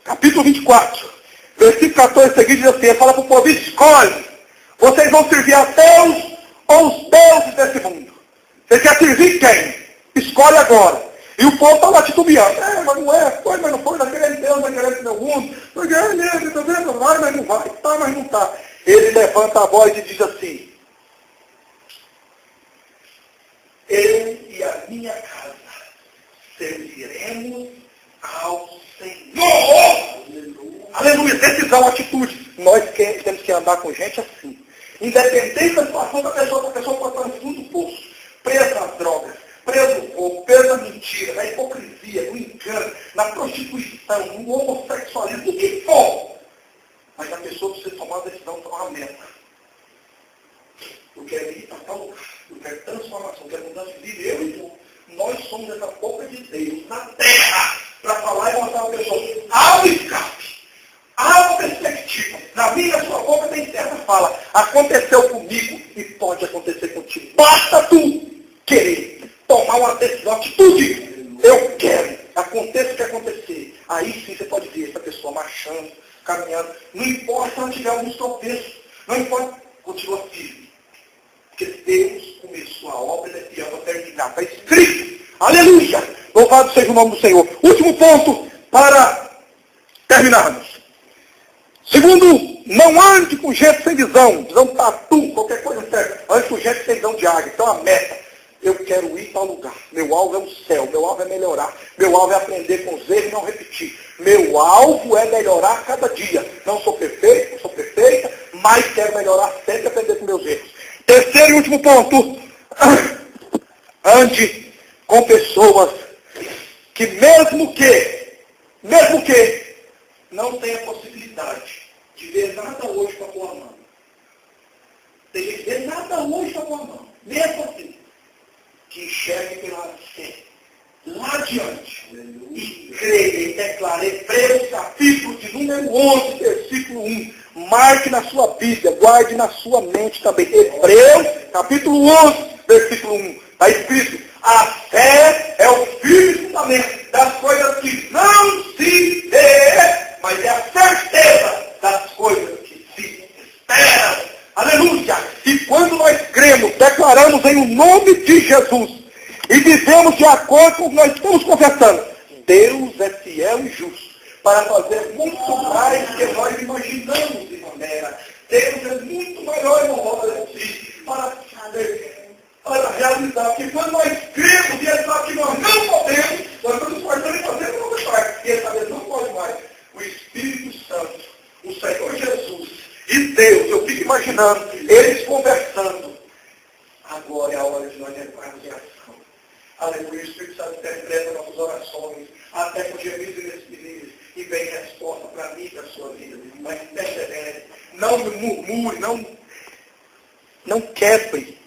Capítulo 24, versículo 14 seguinte diz assim, fala para o povo, escolhe, vocês vão servir a Deus ou os deuses desse mundo? Você quer servir quem? Escolhe agora. E o povo está lá titubeando. Mas não é, foi, mas não foi, está querendo Deus, está querendo meu mundo, está querendo ele, está vendo? Vai, mas não vai, está, mas não está. Ele levanta a voz e diz assim, eu e a minha casa serviremos ao Senhor. Aleluia. Decisão, atitude. Nós temos que andar com gente assim. Independente da situação da pessoa, a pessoa pode estar no fundo do poço, presa nas drogas, presa no corpo, presa na mentira, na hipocrisia, no engano, na prostituição, no homossexualismo, o que for. Mas a pessoa precisa tomar uma decisão, tomar uma meta. Eu quero ir para tal lugar, eu quero transformação, eu quero mudança de vida. Eu e tu, nós somos essa boca de Deus na terra, para falar e mostrar a pessoa, há um escape, há uma perspectiva. Na minha sua boca tem certa fala. Aconteceu comigo e pode acontecer contigo. Basta tu querer tomar uma decisão, atitude. Eu quero. Aconteça o que acontecer. Aí sim você pode ver essa pessoa marchando, caminhando. Não importa se ela tiver alguns tropeços. Não importa. Continua firme. Porque Deus começou a obra e é fiel para terminar. Está escrito. Aleluia. Louvado seja o nome do Senhor. Último ponto para terminarmos. Segundo, não ande com gente sem visão. Visão tatu, qualquer coisa serve. Ande com gente sem visão de águia. Então a meta. Eu quero ir para um lugar. Meu alvo é o céu. Meu alvo é melhorar. Meu alvo é aprender com os erros e não repetir. Meu alvo é melhorar cada dia. Não sou perfeito, não sou perfeita, mas quero melhorar sempre e aprender com meus erros. Terceiro e último ponto. Ande com pessoas que mesmo que não tenha possibilidade de ver nada hoje com a tua mão. Tem que ver nada hoje com a tua mão. Mesmo assim, que enxergue pela fé. Lá adiante. E creia e declare Hebreus capítulo de número 11, versículo 1. Marque na sua Bíblia, guarde na sua mente também. Hebreus capítulo 11, versículo 1. Está escrito, a fé é o firme fundamento das coisas que não se vê, mas é a certeza das coisas que se esperam. Aleluia! E quando nós cremos, declaramos em o nome de Jesus e vivemos de acordo com o que nós estamos confessando, Deus é fiel e justo para fazer muito mais do que nós imaginamos de maneira. Deus é muito maior, irmão, para realizar. Porque quando nós cremos e Ele sabe que nós não podemos, nós estamos esforçando em fazer o nosso parte. E Ele sabe que não pode mais. O Espírito Santo, o Senhor Jesus e Deus, eu fico imaginando, eles conversando. Agora é a hora de nós entrarmos em ação. Aleluia, o Espírito Santo interpreta nossas orações, até com gemidos inexprimíveis, e vem resposta para mim e para a sua vida. Mas persevere, não murmure, não quebre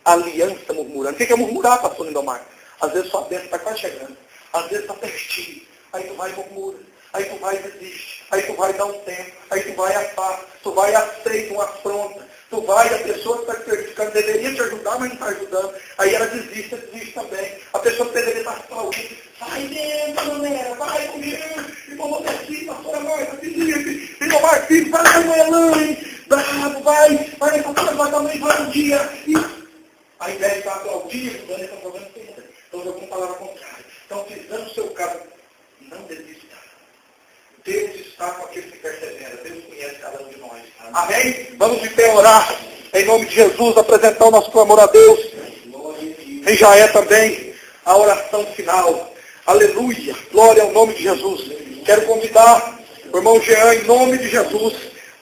aliança murmurando. O que é murmurar, pastor Lindomar? Às vezes sua bênção está quase chegando. Às vezes está pertinho. Aí tu vai e murmura. Aí tu vai e desiste. Aí tu vai dar um tempo. Aí tu vai e afasta. Tu vai e aceita uma afronta. Tu vai e a pessoa que está te criticando deveria te ajudar, mas não está ajudando. Aí ela desiste também. A pessoa que deveria estar aplaudindo. Vai dentro, galera. Vai comigo. E vamos assim, pastora Marta, desiste. E o Marquinhos, vai com Elaine. Bravo, vai. Vai, pastora Marta, vai um dia. E a ideia de estar aplaudindo, dando esse problema. Então, eu vou falar ao contrário. Então, pisando o seu carro, não desista. Deus está com aqueles que perseveram. Deus conhece cada um de nós. Amém? Vamos de pé orar. Em nome de Jesus, apresentar o nosso clamor a Deus. E já é também a oração final. Aleluia. Glória ao nome de Jesus. Quero convidar o irmão Jean, em nome de Jesus,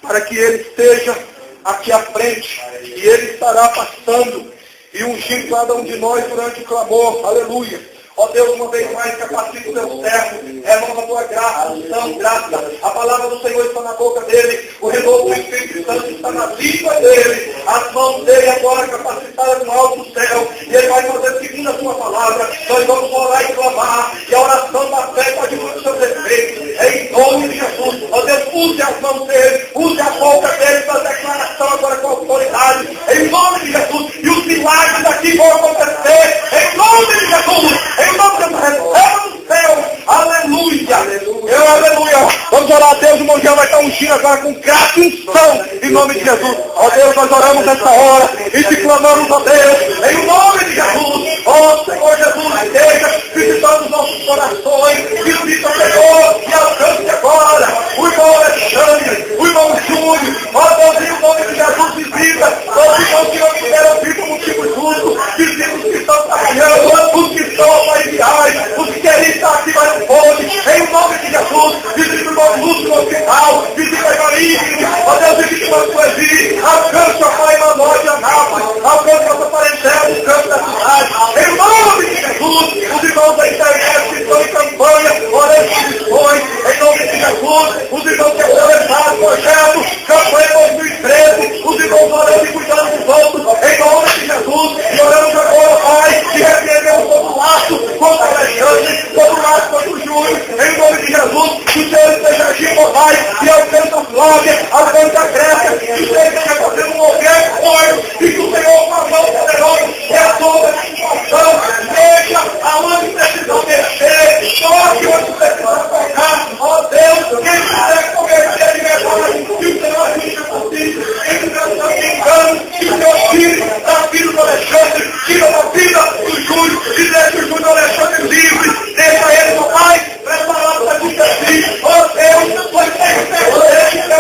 para que ele esteja aqui à frente. E ele estará passando e ungindo cada um de nós durante o clamor. Aleluia. Ó Deus, uma vez mais, capacita o teu servo, renova a tua graça, unção, graça. A palavra do Senhor está na boca dele, o renovo do Espírito Santo está na língua dele, as mãos dele agora capacitadas no alto do céu, e ele vai fazer segundo a tua palavra. Nós vamos orar e clamar, e a oração da fé pode vir os seus efeitos, em nome de Jesus. Ó Deus, use as mãos dele, use a boca dele para declaração agora com autoridade, em nome de Jesus. E os milagres aqui vão acontecer, em nome de Jesus. Em nome de Jesus, receba do céu. Aleluia. Aleluia. Vamos orar a Deus. O irmão Jean vai estar ungindo agora com graça e unção. Em nome de Jesus. Ó Deus, nós oramos nessa hora e te clamamos, ó Deus, em nome de Jesus. Ó Senhor Jesus, esteja visitando os nossos corações. Visita, Senhor, e alcance agora o irmão Alexandre, o irmão Júlio. Ó Deus, em nome de Jesus, visita os irmãos que não quiseram vir como motivo justo. Visita os que estão trabalhando, os que estão para viagem, os que querem estar aqui mais fome. Em nome de Jesus, visita o irmão Lúcio no hospital, visita a Maria, ó Deus, visita o Sueli, alcance a Pai Manoel de Anápolis, alcance a nossa parentela no canto da cidade. Em nome de Jesus, os irmãos da internet que estão em campanha, orando por missões. Em nome de Jesus, os irmãos que apresentaram o projeto, campanha 2013, os irmãos orando e cuidando dos outros. Em nome de Jesus, e oramos agora, Pai, que repreendemos todo o laço contra o Alexandre, todo o laço contra o Júlio. Em nome de Jesus, que o Senhor esteja agindo, Pai, e alcança o Flávia, alcança a Grécia, que o Senhor esteja fazendo um mover forte, e que o Senhor, com a mão poderosa, resolva a situação, deixa aonde precisam mexer, toque onde precisam tocar. Ó Deus, quem quiser converter de verdade, que o Senhor ajude por ti, quem quiser estar brincando, que o Senhor tire da vida do Alexandre, tira da vida do Júlio, e deixa o Júlio Alexandre livre, deixa ele, meu Pai, preparado para dizer assim, ó Deus, pois tem que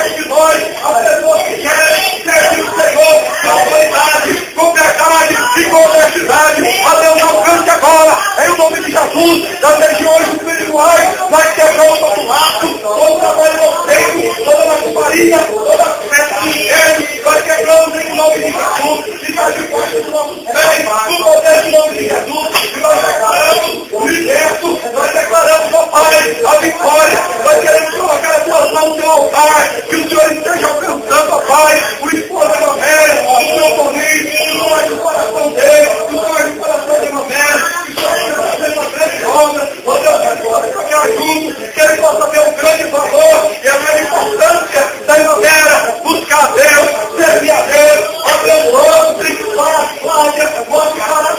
de nós, as pessoas que querem servir o Senhor com autoridade, com verdade e com honestidade. A Deus, alcance agora, em nome de Jesus, das regiões espirituais, vai quebrando todo laço, todo o trabalho inocente, toda a maçonaria, toda a festa do inferno, vai quebrando em nome de Jesus, e vai debaixo dos nossos pés, no poder do nome de Jesus, e nós declaramos o liberto, nós declaramos, ó Pai, a vitória, nós queremos colocar a tua mão no teu altar, que o Senhor esteja alcançando, ó Pai, o esposo da Mamera, o seu Toninho, o Senhor do coração dele, o Senhor do coração da Mamera, que o Senhor esteja fazendo uma grande obra, ó Deus, que possa caminhar junto, que ele possa ter um grande valor e a grande importância da Mamera, buscar a Deus, servir a Deus, ó Deus, mostre para a Flávia, mostre para a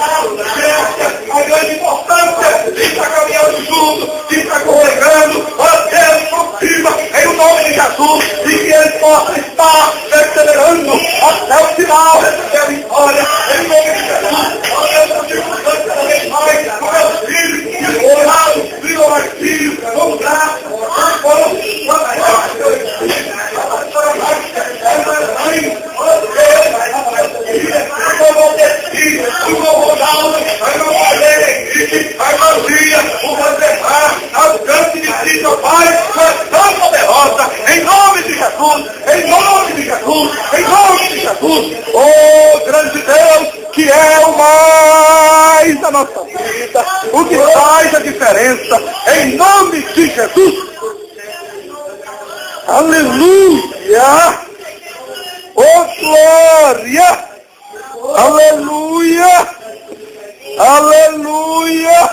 Grécia, a grande importância de estar caminhando junto, de estar congregando, ó Deus, confirma em o nome de Jesus, e que ele possa estar perseverando até o final da vitória, em nome de Jesus. Ó Deus, eu digo tanto cada vez mais, com meus filhos, e o orado, filho Marquinhos, com graça, em nome de Jesus, em nome de Jesus, em nome de Jesus, oh grande Deus, que é o mais da nossa vida, o que faz a diferença, em nome de Jesus. Aleluia! Oh glória! Aleluia! Aleluia!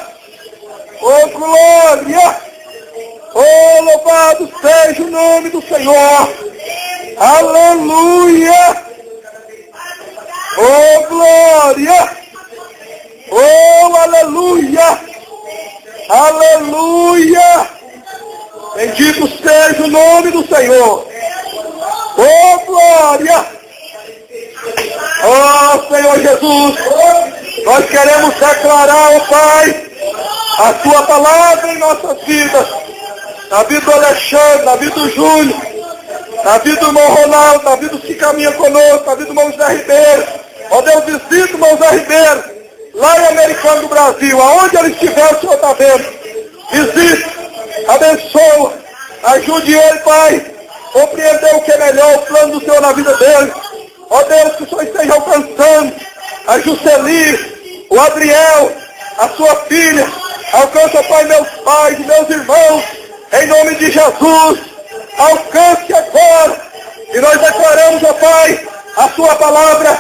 Oh, glória! Oh, louvado seja o nome do Senhor! Aleluia! Oh, glória! Oh, aleluia! Aleluia! Bendito seja o nome do Senhor! Oh, glória! Oh, Senhor Jesus, nós queremos declarar, ó Pai, a Tua palavra em nossas vidas, na vida do Alexandre, na vida do Júlio, na vida do irmão Ronaldo, na vida dos que caminham conosco, na vida do irmão José Ribeiro. Ó Deus, visita o irmão José Ribeiro, lá em Americano do Brasil, aonde ele estiver, o Senhor está vendo. Visita, abençoa, ajude ele, Pai, compreender o que é melhor, o plano do Senhor na vida dele. Ó Deus, que o Senhor esteja alcançando a Jusceli, o Adriel, a sua filha. Alcança, Pai, meus pais e meus irmãos, em nome de Jesus. Alcance agora. E nós declaramos, ó Pai, a sua palavra.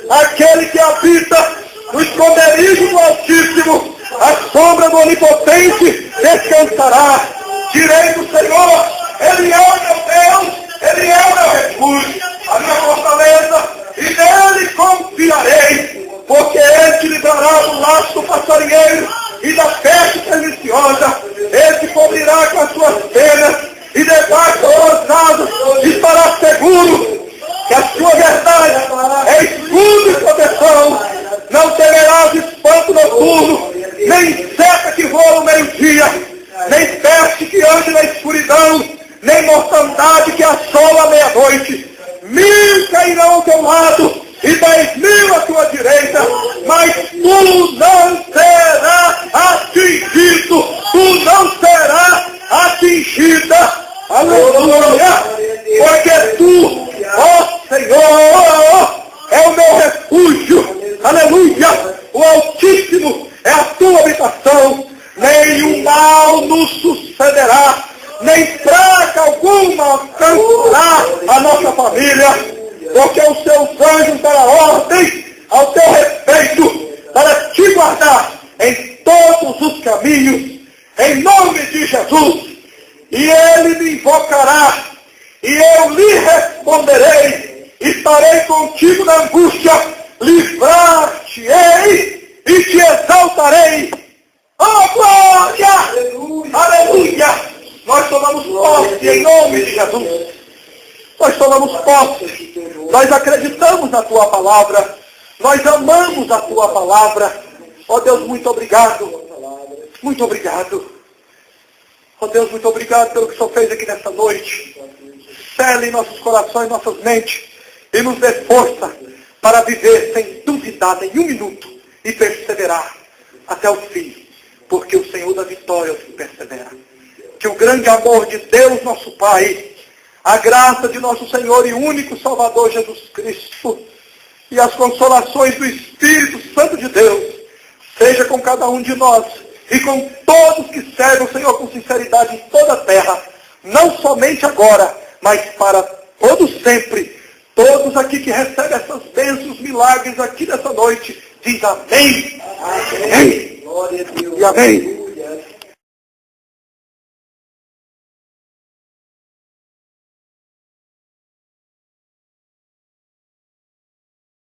Aquele que habita no esconderijo do Altíssimo, a sombra do Onipotente descansará. Direi do Senhor, Ele é o meu Deus, Ele é o meu refúgio, a minha fortaleza, e nele confiarei, porque Ele te livrará do laço do passarinheiro e da peste perniciosa. Ele te cobrirá com as suas penas, e debaixo das asas estará seguro, que a sua verdade é escudo e proteção. Não temerás espanto noturno, nem seta que voa no meio-dia, nem peste que ande na escuridão, nem mortandade que assola à meia-noite. 1000 cairão ao teu lado e 10.000 à tua direita, mas tu não serás atingido, tu não serás atingida. Aleluia! Porque tu, ó Senhor, é o meu refúgio. Aleluia! O Altíssimo é a tua habitação. Nenhum mal nos sucederá, nem praga alguma alcançará a nossa família, porque os seus anjos darão ordem ao teu respeito para te guardar em todos os caminhos, em nome de Jesus. E ele me invocará, e eu lhe responderei, estarei contigo na angústia, livrar-te-ei e te exaltarei. Oh, glória! Aleluia! Aleluia! Nós tomamos posse em nome de Jesus. Nós tomamos posse. Nós acreditamos na Tua palavra. Nós amamos a Tua palavra. Oh Deus, muito obrigado. Muito obrigado. Oh Deus, muito obrigado pelo que o Senhor fez aqui nessa noite. Cele em nossos corações, nossas mentes, e nos dê força para viver sem duvidar nenhum minuto e perseverar até o fim. Porque o Senhor da vitória é o que persevera. Que o grande amor de Deus, nosso Pai, a graça de nosso Senhor e único Salvador Jesus Cristo, e as consolações do Espírito Santo de Deus, seja com cada um de nós, e com todos que servem o Senhor com sinceridade em toda a terra, não somente agora, mas para todos sempre. Todos aqui que recebem essas bênçãos, milagres aqui nessa noite, diz amém. Amém. Glória a Deus. E amém.